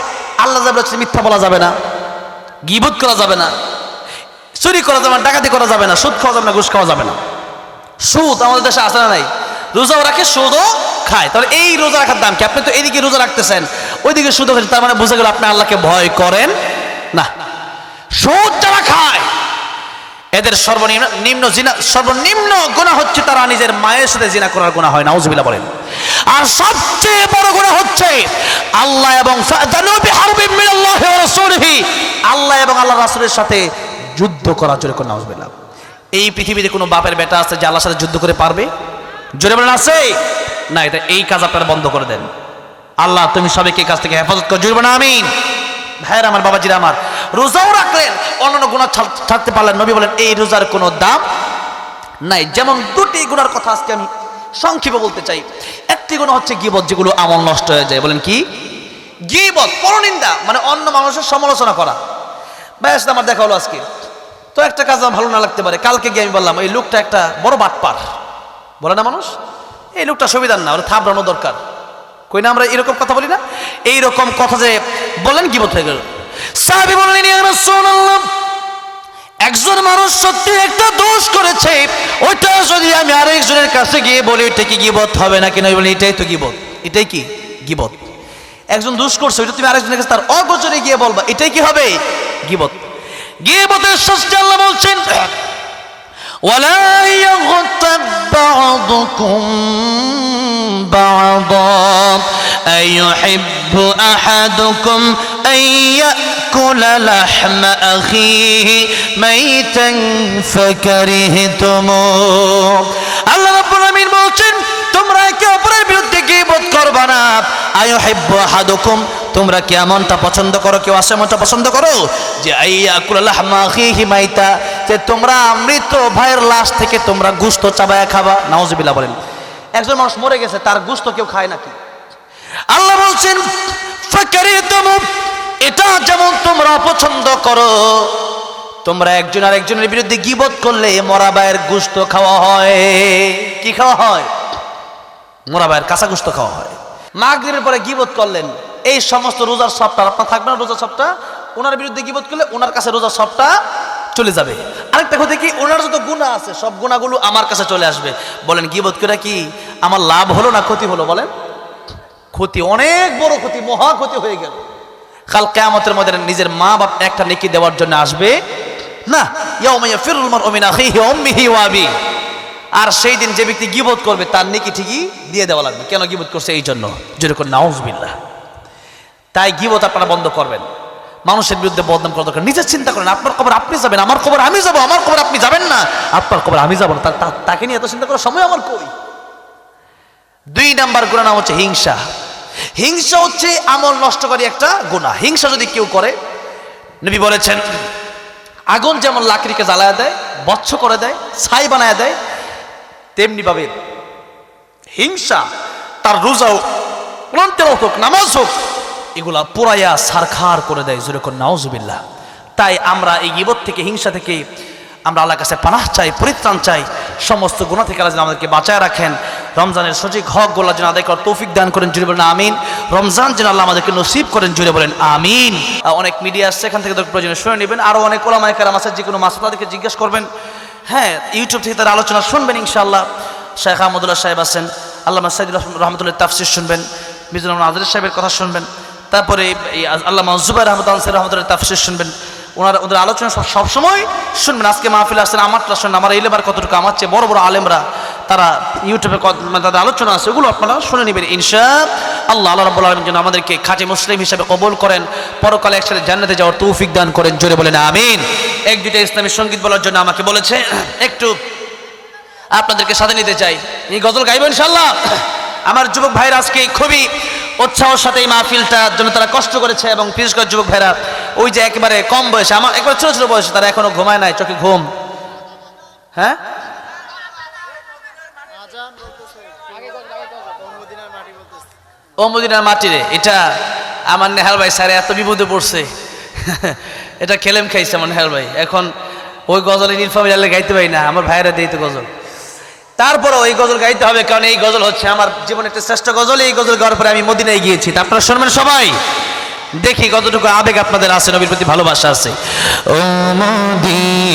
আল্লাহ যা বলেছে মিথ্যা বলা যাবে না, গীবত করা যাবে না, চুরি করা যাবে না, ডাকাতি করা যাবে না, সুদ খাওয়া যাবে না, ঘুষ খাওয়া যাবে না। সুদ আমাদের দেশে আসে না নাই? রোজাও রাখে, সুদও খায়। তাহলে এই রোজা রাখার দাম কি? আপনি তো এইদিকে রোজা রাখতেছেন, ওইদিকে সুদও খাচ্ছেন, তার মানে বুঝে গেল আপনি আল্লাহকে ভয় করেন না। সুদ যারা খায় এদের সর্বনিম্ন গুনাহ হচ্ছে তারা নিজের মায়ের সাথে জিনা করার গুনাহ হয়, নাউজুবিল্লাহ বলেন। আর সবচেয়ে বড় গুনাহ হচ্ছে আল্লাহ এবং আল্লাহ এবং আল্লাহ রাসূলের সাথে যুদ্ধ করা। জোরে করে নাউজুবিল্লাহ। এই পৃথিবীতে কোনো বাপের বেটা আছে যে আল্লাহর সাথে যুদ্ধ করে পারবে? জোরে বলেন আছে না? এটা এই কাজ আপনারা বন্ধ করে দেন। আল্লাহ তুমি সবাইকে এই কাজ থেকে হেফাজত করো, জোরে বলেন আমিন। ভাইয়ের আমার, বাবাজিরা আমার, রোজাও রাখলেন, অন্যান্য গুনাহ ছাড়তে পারলেন। নবী বলেন এই রোজার কোনো দাম নাই। যেমন দুটি গুনার কথা আজকে আমি সংক্ষেপে বলতে চাই। একটি গুনাহ হচ্ছে গীবত, যেগুলো আমল নষ্ট হয়ে যায়। বলেন কি? গীবত, পরনিন্দা, মানে অন্য মানুষের সমালোচনা করা। ভাই আসলে আমার দেখা হলো আজকে, তো একটা কাজ আমার ভালো না লাগতে পারে, কালকে গিয়ে আমি বললাম এই লোকটা একটা বড় বাটপার, বলে না মানুষ, এই লোকটা সুবিধার না, ওর থাবড়ানো দরকার। কই না আমরা এরকম কথা বলি না? এইরকম কথা যে বলেন গীবত হয়ে গেল। সাহাবী বললেন ইয়া রাসূলুল্লাহ, একজন মানুষ সত্যি একটা দোষ করেছে, ওইটা যদি আমি আরেকজনের কাছে গিয়ে বলি এটা কি গীবত হবে নাকি? না বলি এটাই তো গীবত। এটাই কি গীবত? একজন দোষ করছে, ওইটা তুমি আরেকজনের কাছে তার অগোচরে গিয়ে বলবা, এটাই কি হবে গীবত? গীবতের শাস্তি আল্লাহ বলছেন ওয়ালা ইয়াগতাব বা'দুকুম বা'দা আইয়ুহিব্বু আহাদুকুম আন ইয়াকুলা লাহমা আখিহি মাইতান ফাকারিহতুমুহ। আল্লাহ রাব্বুল আমিন বলছেন তোমরা একে অপরের বিরুদ্ধে গীবত করবা না। আইয়ুহিব্বু আহাদুকুম, তোমরা কি এমনটা পছন্দ করো, কেউ আছে এমনটা পছন্দ করো যে আইয়াকুলা লাহমা আখিহি মাইতা, যে তোমরা মৃত ভাইয়ের লাশ থেকে তোমরা গোশত চাবায়া খাবা? নাউজুবিল্লাহ বলেন। একজন মানুষ মরে গেছে, তার গোশত কেউ খায় নাকি? আল্লাহ বলছেন ফাকারিহতুমুহ, এটা যেমন তোমরা পছন্দ করো, তোমরা একজন আর একজনের বিরুদ্ধে গীবত করলে মরা ভাইয়ের গোশত খাওয়া হয়। কি খাওয়া হয়? মরা ভাইয়ের কাঁচা গোশত খাওয়া হয়। মাগরিবের পরে গীবত করলেন, এই সমস্ত রোজার সবটা আপনার থাকবে না। রোজার সবটা ওনার বিরুদ্ধে গীবত করলে ওনার কাছে রোজার সবটা চলে যাবে। আরেকটা কথা কি, ওনার যত গুনাহ আছে সব গুনাহগুলো আমার কাছে চলে আসবে। বলেন গীবত করে কি আমার লাভ হলো না ক্ষতি হলো? বলেন ক্ষতি, অনেক বড় ক্ষতি, মহা ক্ষতি হয়ে গেল। কাল কিয়ামতের মধ্যে নিজের মা বাপ একটা নেকি দেওয়ার জন্য আসবে না। ইয়াউমা ইয়াফিরুল মারউ মিন আখিহি ওয়া উম্মিহি ওয়া আবিহি। আর সেই দিন যে ব্যক্তি গীবত করবে তার নেকি ঠিকই দিয়ে দেওয়া লাগবে। কেন গীবত করছে? এই জন্য। যেরকম নাউজুবিল্লাহ। তাই গীবত আপনারা বন্ধ করবেন। মানুষের বিরুদ্ধে বদনাম করা দরকার। নিজের চিন্তা করেন, আপনার কবর আপনি যাবেন, আমার কবর আমি যাবো, আমার কবর আপনি যাবেন না, আপনার কবর আমি যাবো না, তাকে নিয়ে এত চিন্তা করার সময় আমার কই? 2 নাম্বার গুনাহ নাম হচ্ছে হিংসা। হিংসা হচ্ছে আমল নষ্টকারী একটা গুনাহ। হিংসা যদি কেউ করে, নবী বলেছেন আগুন যেমন লাকড়িকে জ্বালায় দেয়, বচ্ছ করে দেয়, ছাই বানায় দেয়, তেমনি ভাবে হিংসা তার রোজা হোক, তেলাওয়াত হোক, নামাজ হোক, এগুলা পুরাইয়া সারখার করে দেয়। যেরকম নাউজুবিল্লাহ। তাই আমরা এই গীবত থেকে, হিংসা থেকে আমরা আল্লাহর কাছে পানাহ চাই, পরিত্রাণ চাই। সমস্ত গুনাহ থেকে আল্লাহ যেন আমাদেরকে বাঁচায় রাখেন। রমজানের সঠিক হকগুলো যেন আদায় করার তৌফিক দান করেন, জুড়ে বলেন আমিন। রমজান যেন আল্লাহ আমাদেরকে নসিব করেন, জুড়ে বলেন আমিন। অনেক মিডিয়া আসছে, এখান থেকে প্রয়োজনে শুনে নেবেন। আরও অনেক ওলামায়ে কেরাম আছে, যে কোনো মাসলা তাদেরকে জিজ্ঞেস করবেন। হ্যাঁ, ইউটিউব থেকে তার আলোচনা শুনবেন ইনশাআল্লাহ। শেখ আহমদুল্লাহ সাহেব আছেন, আল্লামা সাইদ রহমতুল্লাহ তাফসির শুনবেন, মিজানুর রহমান আজহারী সাহেবের কথা শুনবেন। তারপরে আল্লামা জুবাইর আহমদ আনসারী রহমতুল্লাহ তাফসির শুনবেন। ওদের আলোচনা সবসময় শুনবেন। আজকে মাহফিল আসছেন, আমারটা শুনবেন। আমার এলেবার কতটুকু, আমার চেয়ে বড় বড় আলেমরা তারা ইউটিউবে তাদের আলোচনা আছে, ওগুলো আপনারা শুনে নেবেন ইনশাআল্লাহ। আল্লাহ রাব্বুল আলামিন যেন আমাদেরকে খাঁটি মুসলিম হিসেবে কবুল করেন, পরকালে একসাথে জান্নাতে যাওয়ার তৌফিক দান করেন, জোরে বলেন আমিন। 1-2টা ইসলামী সঙ্গীত বলার জন্য আমাকে বলেছে, একটু আপনাদেরকে সাথে নিতে চাই। এই গজল গাইব ইনশাআল্লাহ। আমার যুবক ভাইরা আজকে খুবই উৎসাহের সাথে এই মাহফিলটার জন্য তারা কষ্ট করেছে, এবং বিশেষ করে যুবক ভাইরা ওই যে একেবারে কম বয়সে, আমার একবার ছোট ছোট বয়সে, তারা এখনো ঘুমায় নাই, চোখে ঘুম। হ্যাঁ, ও মদিনার মাটি রে, এটা আমার নেহাল ভাই স্যার এত বিপদে পড়ছে, এটা খেলেম খাইছে আমার নেহাল ভাই। এখন ওই গজলে নীলফামারী গাইতে পারি না, আমার ভাইয়েরা দিই তো গজল। তারপরে এই গজল গাইতে হবে, কারণ এই গজল হচ্ছে আমার জীবনের একটা শ্রেষ্ঠ গজল। এই গজল গাওয়ার পরে আমি মদিনায় গিয়েছি, তা আপনারা শুনবেন সবাই। দেখি কতটুকু আবেগ আপনাদের আছে, নবীর প্রতি ভালোবাসা আছে। ও মদিনার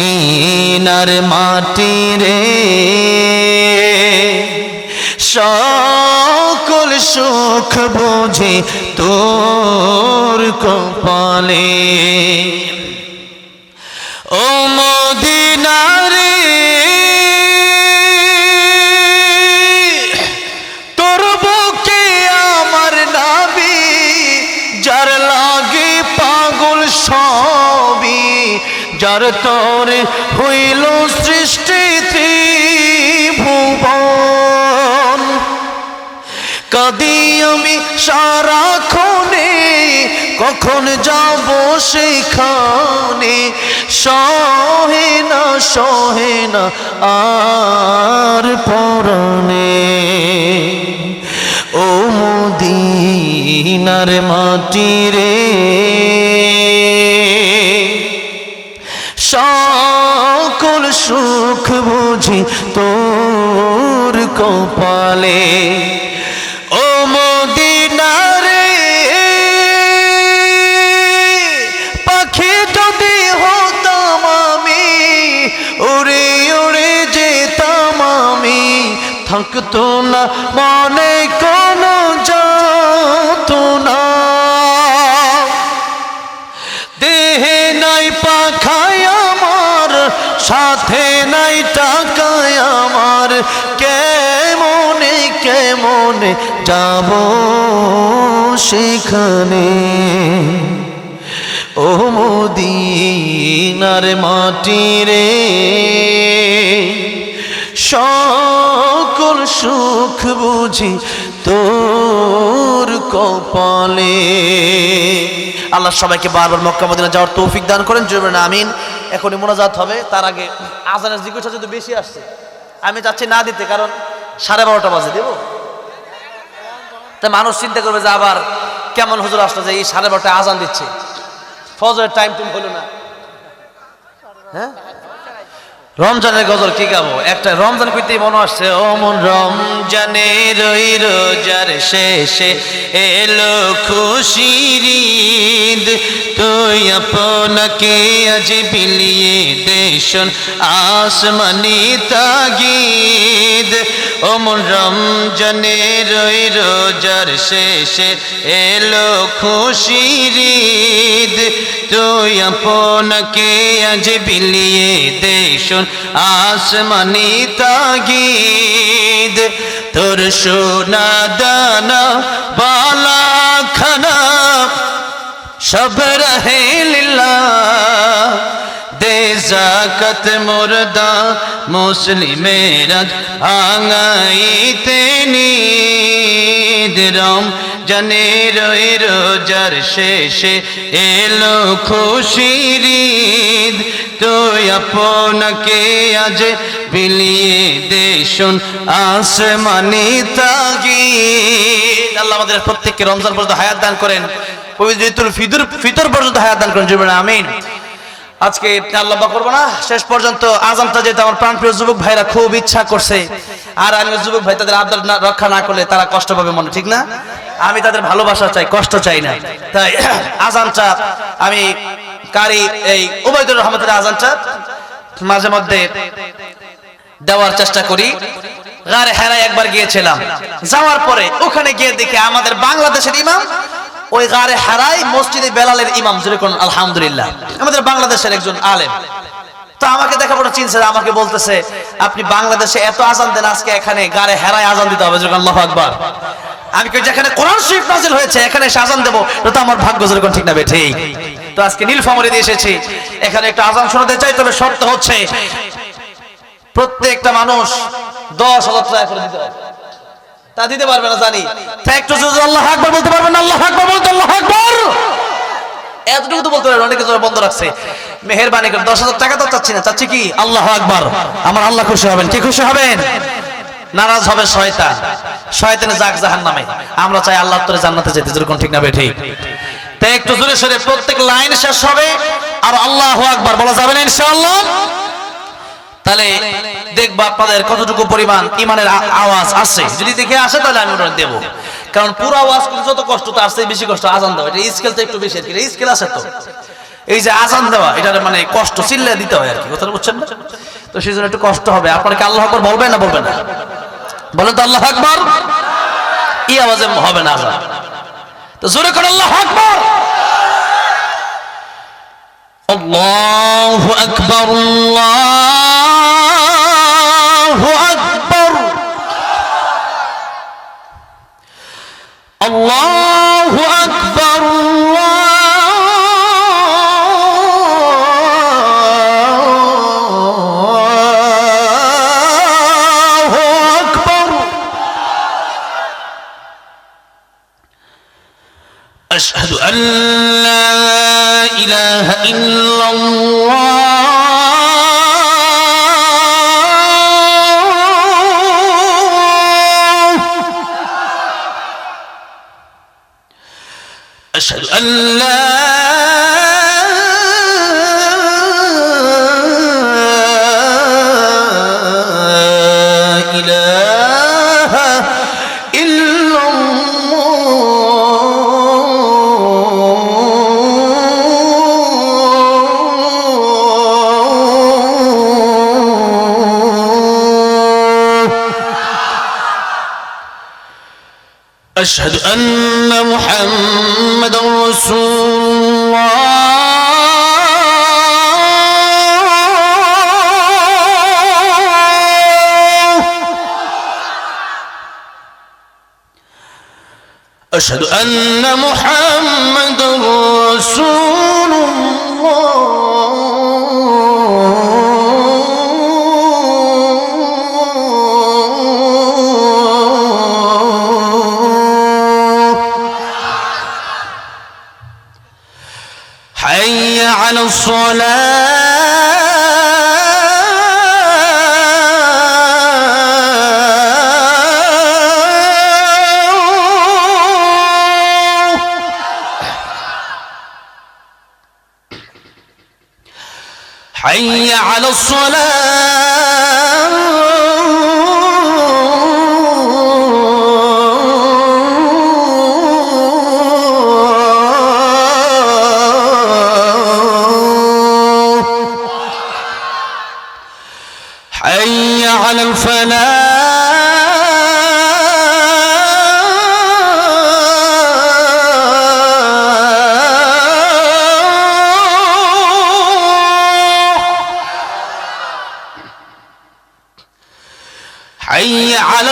মাটি রে, সকল সুখ বুঝি তোর কপালে। ও মদিনা রে, তোর বুকে আমার নাবি, যার লাগে পাগল সবই, যার তোর হইল সৃষ্টি ত্রিভুবন। কাঁদি আমি সারাক্ষণে, কখন যাব সেখানে, সহে না আর পরনে। ও মদিনার মাটি রে, সকল সুখ বুঝি তোর কপালে। ও মদিনা রে, পাখি যদি হতাম আমি, উড়ে উড়ে যেতাম আমি, থাকতো না মনে কোনো যাতনা। দেহে নাই পাখায় আমার, সাথে নাই টাকায় আমার, কেমনে কেমনে যাব সেখানে। ও মদিনার মাটি রে, সকল সুখ বুঝি তোর কপালে। আল্লাহ সবাইকে বারবার মক্কা মদিনা যাওয়ার তৌফিক দান করেন, জুড়বেন আমিন। এখনই মোনাজাত হবে, তার আগে আজানের জিজ্ঞাসা যদি বেশি আসছে আমি চাচ্ছি না দিতে, কারণ 12:30 বাজে দেব। তাই মানুষ চিন্তা করবে যে আবার কেমন হুজুর আসলো যে এই 12:30 আজান দিচ্ছে, ফজরের টাইম হলো না। হ্যাঁ, রমজানের গজল কি গাবো? একটা রমজান কইতেই মনে আসছে, ও মন রমজানের ওই রোজার শেষে এলো খুশির ঈদ, তুই আপনাকে আজ বিলিয়ে দেশন আসমানি তাগিদ। ও মন রমজানের ওই রোজার শেষে এলো খুশির ঈদ, তুই আপনাকে আজ বিলিয়ে দেশন আসমানি তাগিদ। তোর সোনা দানা বালা খানা সব রহে লিল্লাহ, দে যাকাত মুর্দা মুসলিমেরা ভাঙাইতে নিদ। রমজানের ওই রোজার শেষে এলো খুশির ঈদ, তুই আপনাকে আজ বিলিয়ে দেশন আসমানি তাগিদ। আল্লাহ আমাদের প্রত্যেককে রমজান পর্যন্ত হায়াত দান করেন, পবিত্র ঈদুল ফিতর পর্যন্ত হায়াত দান করেন, জুড়বেন আমিন। আজকে আল্লাহ করবো না, শেষ পর্যন্ত আজানটা যেটা আমার প্রাণপ্রিয় যুবক ভাইরা খুব ইচ্ছা করছে, আর আমি যুবক ভাই তাদের আবদার রক্ষা না করলে তারা কষ্ট পাবে মনে, ঠিক না? আমি তাদের ভালোবাসা চাই, কষ্ট চাই না। তাই আজানটা আমি কারি এই উবাইদুর রহমতের আজানটা মাঝে মধ্যে দেওয়ার চেষ্টা করি। গারে হেরায় একবার গিয়েছিলাম, যাওয়ার পরে ওখানে গিয়ে দেখি আমাদের বাংলাদেশের ইমাম ওই গারে হারাই মসজিদে বেলালের ইমাম, যেরকম আলহামদুলিল্লাহ আমাদের বাংলাদেশের একজন আলেম। তো আমাকে দেখা পড়ে চিনছে, আমাকে বলতেছে আপনি বাংলাদেশে এত আজান দেন, আজকে এখানে গারে হেরায় আজান দিতে হবে, যেরকম আল্লাহু আকবার। আমি কই যেখানে কোরআন শরীফ নাযিল হয়েছে এখানে এসে আজান দেবো, এটা তো আমার ভাগ্য, যেরকম ঠিক না বে ঠিক। তো আজকে নীলফামারী দিয়ে এসেছি, এখানে একটা আজান শোনাতে চাই, তবে শর্ত হচ্ছে প্রত্যেকটা মানুষ 10,000 টাকা করে দিতে হবে। তা দিতে পারবে না জানি, তা একটু যদি আল্লাহু আকবার বলতে পারবেন, আল্লাহু আকবার বলতে, আল্লাহু আকবার এতটুকু তো বলতে পারবেন, অনেকে জোরে বন্ধ রাখছে। মেহেরবানি করে 10,000 টাকা তো চাচ্ছি না, চাচ্ছি কি আল্লাহু আকবার। আমার আল্লাহ খুশি হবেন, কি খুশি হবেন? নারাজ হবে শয়তান, শয়তানে যাক জাহান্নামে। আমরা চাই আল্লাহর তরে জান্নাতে যেতে, যেরকম ঠিক না বে ঠিক। তাই একটু জোরে সরে প্রত্যেক লাইন শেষ হবে আর আল্লাহু আকবার বলা যাবে না ইনশাআল্লাহ। তাহলে দেখবা আপনাদের কতটুকু পরিমাণ ইমানের আওয়াজ আছে। যদি দেখে আসে তাহলে আমি ওটা দেবো, কারণ পুরো আওয়াজ করে যত কষ্ট তার চেয়ে বেশি কষ্ট আজান দেওয়া। এটা স্কেল তো একটু বেশি আর কি, স্কেল আছে তো। এই যে আজান দেওয়া এটা মানে কষ্ট চিল্লে দিতে হয় আর কি, কথাটা বুঝছেন না? তো সেই জন্য একটু কষ্ট হবে। আপনারা কি আল্লাহু আকবার বলবেন না বলবেন না? বলেন তো আল্লাহু আকবার। এই আওয়াজে হবে না আজান, তো জোরে করে আল্লাহু আকবার। আল্লাহু আকবার, আল্লাহু আকবার, আল্লাহু আকবার, আল্লাহু আকবার। আশহাদু আল্লা ইলাহা ইল্লাল্লাহ أشهد أن لا إله إلا أشهد أن محمد رسول الله. أشهد أن محمد رسول حي على الصلاة حي على الصلاة حي على الفلاح حي على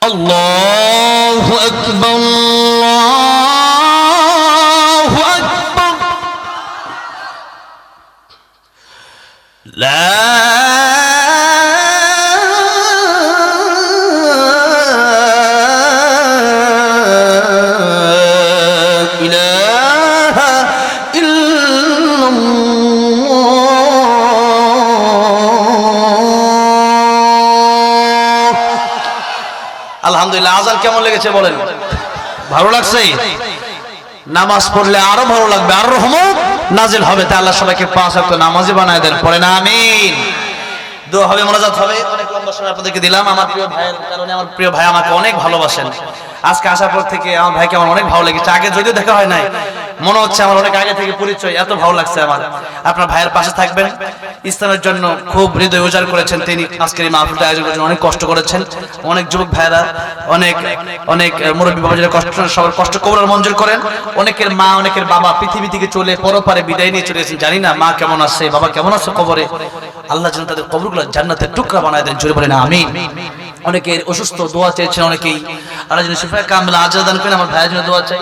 الله أكبر، الله أكبر، لا إله إلا الله। আলহামদুলিল্লাহ। আজান কেমন লেগেছে বলেন? ভালো লাগছে? নামাজ পড়লে আরো ভালো লাগবে, আর রহমত নাজিল হবে। তা আল্লাহ সবাইকে 5 ওয়াক্ত নামাজি বানায় দেন, পড়েন আমিন। দোয়া হবে, মোনাজাত হবে। অনেক লম্বা সময় আপনাদেরকে দিলাম আমার প্রিয় ভাইয়ের কারণে। আমার প্রিয় ভাই আমাকে অনেক ভালোবাসেন। আজকে আসার পর থেকে আমার ভাইকে আমার অনেক ভালো লেগেছে। আগে যদিও দেখা হয় নাই, মনে হচ্ছে আমার অনেক আগে থেকে পরিচয়। এত ভালো লাগছে আমার। আপনার ভাইয়ের পাশে থাকবেন। ইসলামের জন্য খুব হৃদয় উজাড় করেছেন তিনি। আজকের এই মাহফিলটা আয়োজন করেছেন, অনেক কষ্ট করেছেন। অনেক যুবক ভাইয়েরা, অনেক অনেক মুরব্বী বাবা যারা সবার কষ্ট কবুল মঞ্জুর করেন। অনেকের মা, অনেকের বাবা পৃথিবী থেকে চলে পরপারে বিদায় নিয়ে চলে গেছেন। জানি না মা কেমন আছে, বাবা কেমন আছে কবরে। আল্লাহ যেন তাদের কবরগুলো জান্নাতের টুকরা বানায় দেন, জোরে বলেন আমিন। অনেকের অসুস্থ, দোয়া চেয়েছেন অনেকেই। আল্লাহ যেন শিফা কামিলা আজর দান করেন। আমার ভাইয়ের জন্য দোয়া চাই।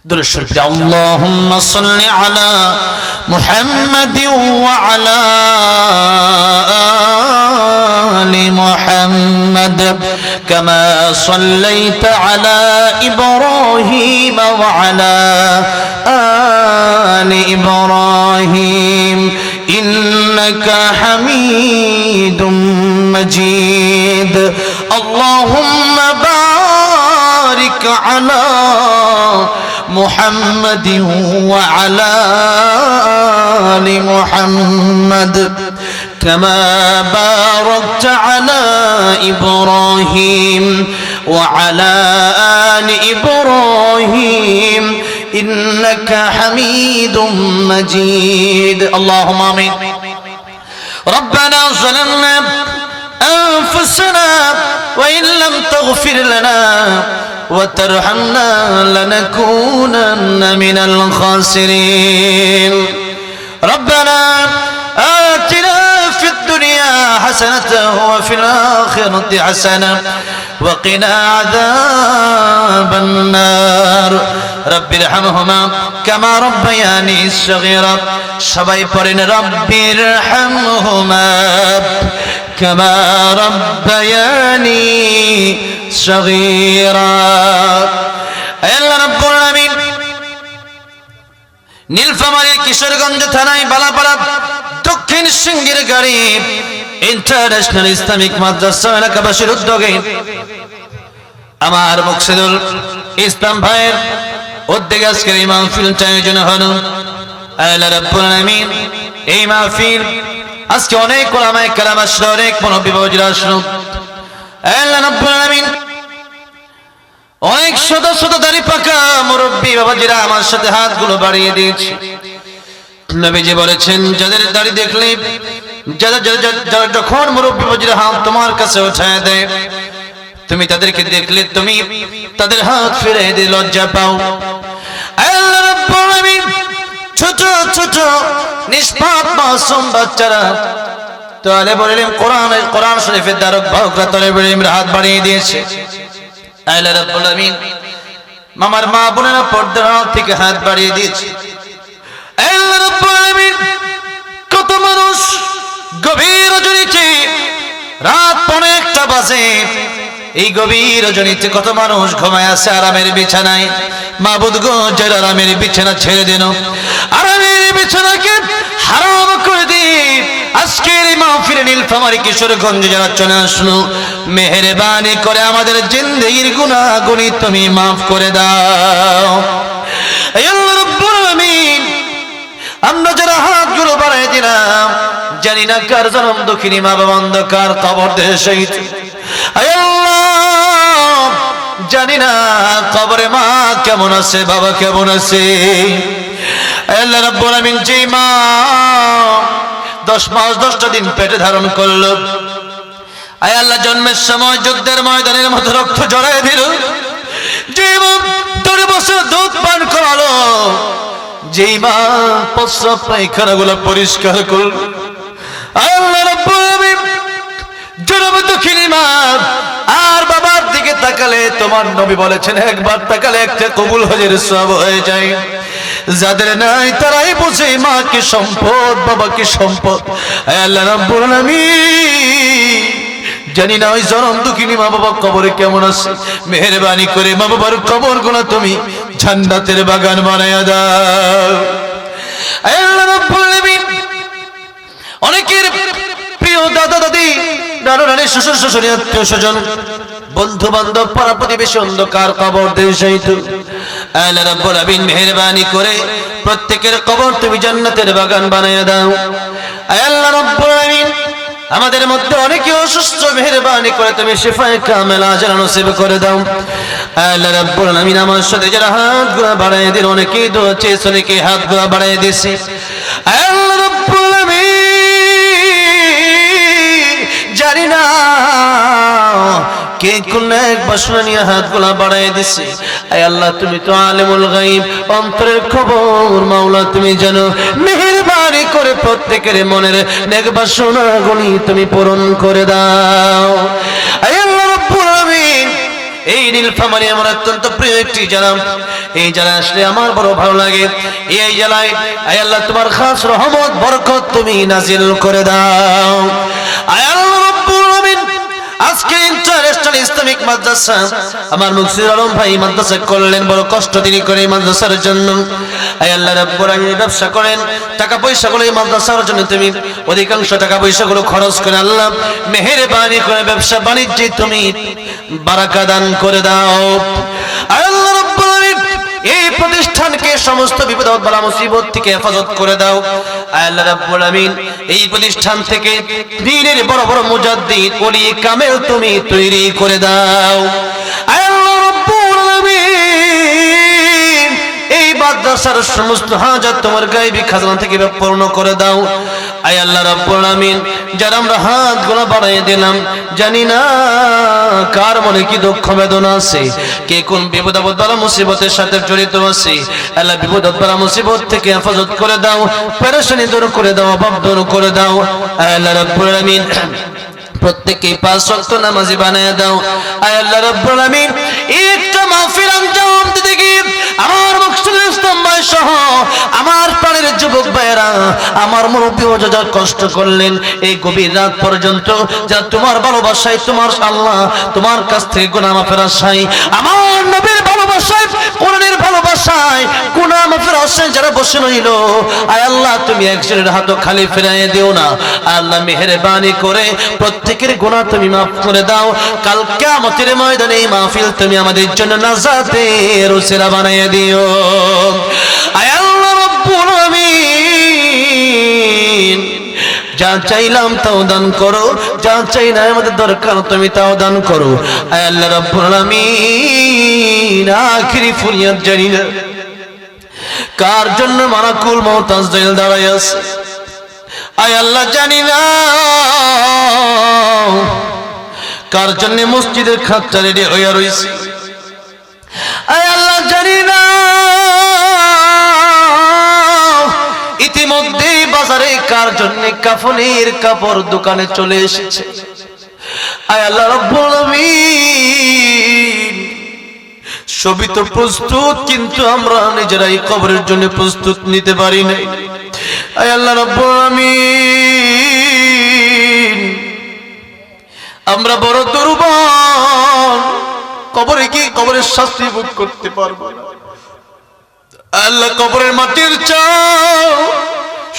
درود شريف اللهم صل على محمد وعلى آل محمد كما صليت على إبراهيم وعلى آل إبراهيم إنك حميد مجيد اللهم بارك على محمد وعلى آل محمد كما باركت على إبراهيم وعلى آل إبراهيم إنك حميد مجيد اللهم آمين ربنا ظلمنا أنفسنا وإن لم تغفر لنا وترحمنا لنكونن من الخاسرين ربنا آتنا في الدنيا حسنة وفي الآخرة حسنة وقنا عذاب النار رب ارحمهما كما ربياني صغيرا সবাই পড়েন رب ارحمهما كما ربياني صغيرا আল্লাহ রাব্বুল আলামিন নীলফামারী কিশোরগঞ্জ থানায় বালাপাড়া দক্ষিণ সিংহের গাড়ি ইন্টারন্যাশনাল ইসলামিক মাদ্রাসা এলাকাবাসীর উদ্যোগে আমার মুকসিদুল ইসলাম ভাইয়ের উদ্যোগে আজকের এই মাহফিলটা আয়োজন হলো আল্লাহ রাব্বুল আলামিন এই মাহফিল আজকে অনেক ওলামায়ে কেরাম আসলো অনেক মুরব্বি বাবাজিরা আসলো আল্লাহ রাব্বুল আলামিন অনেক শত শত দাড়ি পাকা মুরব্বি বাবাজিরা আমার সাথে হাতগুলো বাড়িয়ে দিয়েছে নবীজি বলেছেন যাদের দাড়ি দেখলে যারা যখন মুরব্বি বাবাজিরা হাত তোমার কাছে উঠায় দেয় তুমি তাদেরকে দেখলে তুমি তাদের হাত ফিরিয়ে দিয়ে লজ্জা পাও আল্লাহ রাব্বুল আলামিন ছোট ছোট নিষ্পাপ মাসুম বাচ্চারা তালেবুল ইলম কোরআন শরীফের ধারক বাহকরা তালেবুল ইলমের হাত বাড়িয়ে দিয়েছে আল্লাহ রাব্বুল আলামিন মামার মা বোনেরা পর্দার আড়াল থেকে হাত বাড়িয়ে দিয়েছে আল্লাহ রাব্বুল আলামিন কত মানুষ গভীর রজনীতে রাত 1:30 বাজে এই গভীর রজনীতে কত মানুষ ঘুমায় আছে আরামের বিছানায় মাবুদ গো যারা আরামের বিছানা ছেড়ে দেন আরামের বিছানাকে হারাম করে দিন আজকের এই মাহফিলে নীলফামারী কিশোরগঞ্জে যারা চলে আসলো মেহেরবানি করে আমাদের জিন্দেগির গুনাহগুলি তুমি মাফ করে দাও আল্লাহ রাব্বুল আলামিন আমরা যারা হাতগুলো বাড়াই দিলাম জানি না কার জনম দুঃখিনী মা বাবা অন্ধকার কবর দেশে শহীদ আল্লাহ জানি না কবরে মা কেমন আছে বাবা কেমন আছে আল্লাহ রাব্বুল আলামিন যে মা 10 মাস 10টা দিন পেটে ধারণ করলো আয় আল্লাহ জন্মের সময় যুদ্ধের ময়দানের মতো রক্ত ঝরায় দিল যে মা 3 বছর দুধ পান করালো যে মা প্রস্রাব পায়খানাগুলো পরিষ্কার করল আল্লাহ রাব্বুল আলামিন জনম দুঃখিনী মা আর বাবার দিকে তাকালে তোমার নবী বলেছেন একবার তাকালে একটা কবুল হজের সওয়াব হয়ে যায় যাদের নাই তারাই বুঝে মা কি সম্পদ বাবা কি সম্পদ আল্লাহ রাব্বুল আলামিন জানি না ওই জনম দুঃখিনী মা বাবা কবরে কেমন আছে মেহেরবানি করে মা বাবার কবরগুলো তুমি জান্নাতের বাগান বানায়া দাও আল্লাহ রাব্বুল আলামিন অনেকের প্রিয় দাদা দাদি নানা নানি শ্বশুর শাশুড়ি আত্মীয় স্বজন বন্ধু বান্ধব পাড়া প্রতিবেশী অন্ধকার কবর দেশে আল্লাহ রাব্বুল আলামিন মেহেরবানি করে প্রত্যেকের কবর তুমি জান্নাতের বাগান বানায়া দাও আল্লাহ রাব্বুল আলামিন আমাদের মধ্যে অনেকে অসুস্থ মেহেরবানি করে তুমি শিফায়ে কামেলা আজর নসিব করে দাও আল্লাহ রাব্বুল আলামিন আমার সাথে যারা হাতগুলো বাড়ায় দিন অনেকেই দোয়া চেয়েছে অনেকে হাতগুলো বাড়ায় দিয়েছে আল্লাহ রাব্বুল আলামিন জানি না কে কোন এক বাসনা নিয়ে হাতগুলো বাড়ায় দিছে আয় আল্লাহ তুমি তো আলিমুল গায়ব অন্তরের খবর মাওলা তুমি জানো মেহেরবানি করে প্রত্যেকের মনের নেক বাসনাগুলি তুমি পূরণ করে দাও আয় আল্লাহ রাব্বুল আলামিন এই নীলফামারী আমার অত্যন্ত প্রিয় একটি জেলা এই জেলা আসলে আমার বড় ভালো লাগে এই জেলায় আয় আল্লাহ তোমার খাস রহমত বরকত তুমি নাজিল করে দাও আয় আল্লাহ রাব্বুল আলামিন আজকে ইন্টারন্যাশনাল ইসলামিক মাদ্রাসা আমার মুকসির আলম ভাই মাদ্রাসা করলেন, বড় কষ্ট তিনি করে মাদ্রাসার জন্য। আয় আল্লাহ রাব্বুল আলামিন, ব্যবসা করেন, টাকা পয়সা গুলো এই মাদ্রাসার জন্য তুমি অধিকাংশ টাকা পয়সা গুলো খরচ করে আল্লাহ মেহেরবানি করে ব্যবসা বাণিজ্যে তুমি বারাকা দান করে দাও। আয় আল্লাহ রাব্বুল আলামিন, এই প্রতিষ্ঠানকে সমস্ত বিপদ বালা মুসিবত থেকে হেফাজত করে দাও। আয় আল্লাহ রাব্বুল আমিন, এই প্রতিষ্ঠান থেকে দ্বীনের বড় বড় মুজাদ্দিদ ওলি কামেল তুমি তৈরি করে দাও। আয় আল্লাহ রাব্বুল আমিন, এই মাদ্রাসার সমস্ত হাজাত তোমার গায়বী খাজানা থেকে পূর্ণ করে দাও। আয় আল্লাহ রাব্বুল আমিন, যারা আমরা হাত গোলা বাড়াই দিলাম, জানি না কার মনে কি দুঃখ বেদনা আছে, কে কোন বিপদ আপদ বালা মুসিবতের সাথে জড়িত আছে। আল্লাহ বিপদ বালা মুসিবত থেকে হেফাজত করে দাও, পেরেশানি দূর করে দাও, অভাব দূর করে দাও। আল্লাহ রাব্বুল আমিন, প্রত্যেককে 5 ওয়াক্ত নামাজি বানায় দাও। আয় আল্লাহ রাব্বুল আমিন, একটা মাহফিল আঞ্জাম দিতে গিয়ে আমার মুকসিদুল ইসলাম ভাই সহ আমার প্রাণের যুবক ভাইয়েরা, আমার মুরব্বী ও যারা কষ্ট করলেন এই গভীর রাত পর্যন্ত, যারা তোমার ভালোবাসায়, তোমার আল্লাহ তোমার কাছ থেকে গুনাহ মাফের আশায়, আমার নবীর ভালোবাসায়, কোরআনের ভালোবাসায় গুনাহ মাফের আশায় যারা বসে রইল, আয় আল্লাহ তুমি একজনের হাতও খালি ফিরাইয়ে দিও না। আল্লাহ মেহেরবানি করে প্রত্যেকের গুনাহ তুমি মাফ করে দাও। কাল কিয়ামতের ময়দানে এই মাহফিল তুমি আমাদের জন্য নাজাতের উসিলা বানাইয়ে দিও। আয় আল্লাহ রাব্বুল আমিন, যা চাইলাম তাও দান করো, যা চাই না আমাদের দরকার তুমি তাও দান করো। আয় আল্লাহ রাব্বুল আমিন, আখিরি ফরিয়াদ জানি না কার জন্য মারাকুল মওতাজ জাইল দাঁড়ায় আছে। আয় আল্লাহ জানি না কার জন্য মসজিদের খাটটা রেডি হইয়া রইছে। আয় আল্লাহ জানি না ইতিমধ্যে বাজারে কার জন্য কাফনের কাপড় দোকানে চলে এসেছে। আয় আল্লাহ রাব্বুল আমিন, সবই তো প্রস্তুত, কিন্তু আমরা নিজেরাই কবরের জন্য প্রস্তুত নিতে পারি নাই। আয় আল্লাহ রাব্বুল আমিন, আমরা বড় দুর্বল, কবরে কি কবরের শাস্তি ভোগ করতে পারবো না। আল্লাহ কবরের মাটির চাও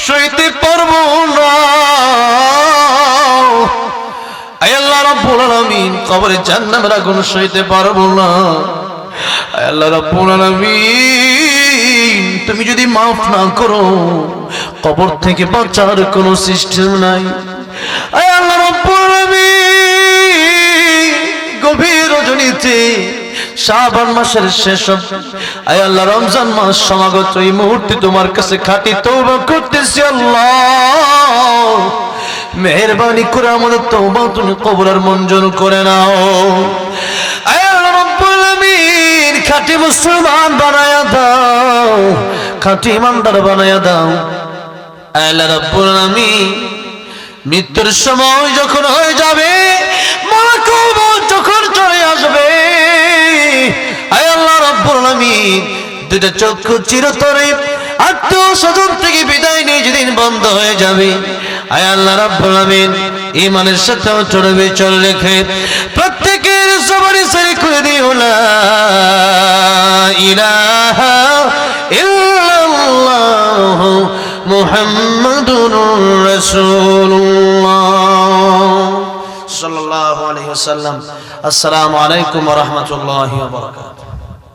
সইতে পারবো না। আয় আল্লাহ রাব্বুল আলামিন, কবরে জাহান্নামের আগুন সইতে পারবো না। আয় আল্লাহ রাব্বুল আলামিন, তুমি যদি মাফ না করো কবর থেকে বাঁচার কোনো সিস্টেম নাই। আয় আল্লাহ রাব্বুল আলামিন, গভীর রজনীতে শাবান মাসের শেষ, আয় আল্লাহ রমজান মাস সমাগত এই মুহূর্তে তোমার কাছে খাঁটি তওবা করতেছি। আল্লাহ মেহেরবানি করে আমাদের তওবা তুমি কবুল আর মঞ্জুর করে নাও। আয় আল্লাহ রাব্বুল আলামিন, খাঁটি মুসলমান বানায়া দাও, খাঁটি ইমানদার বানায়া দাও। আয় আল্লাহ রাব্বুল আলামিন, মৃত্যুর সময় যখন হয়ে যাবে, মালাকুল মউত যখন চলে আসবে, আয় আল্লাহ রাব্বুল আলামিন, দুইটা চক্ষু চিরতরে আত্মস্বজন থেকে বিদায় নিয়ে যেদিন বন্ধ হয়ে যাবে, আয় আল্লাহ রাব্বুল আলামিন, ঈমানের সাথে চলবে চল রেখে প্রত্যেকের জবানে সরি করে দিও লা ইলাহা ইল্লাল্লাহ মুহাম্মাদুর রাসূলুল্লাহ সাল্লাল্লাহু আলাইহি ওয়াসাল্লাম। আসসালামু আলাইকুম ওয়া রাহমাতুল্লাহি ওয়া বারাকাতুহু।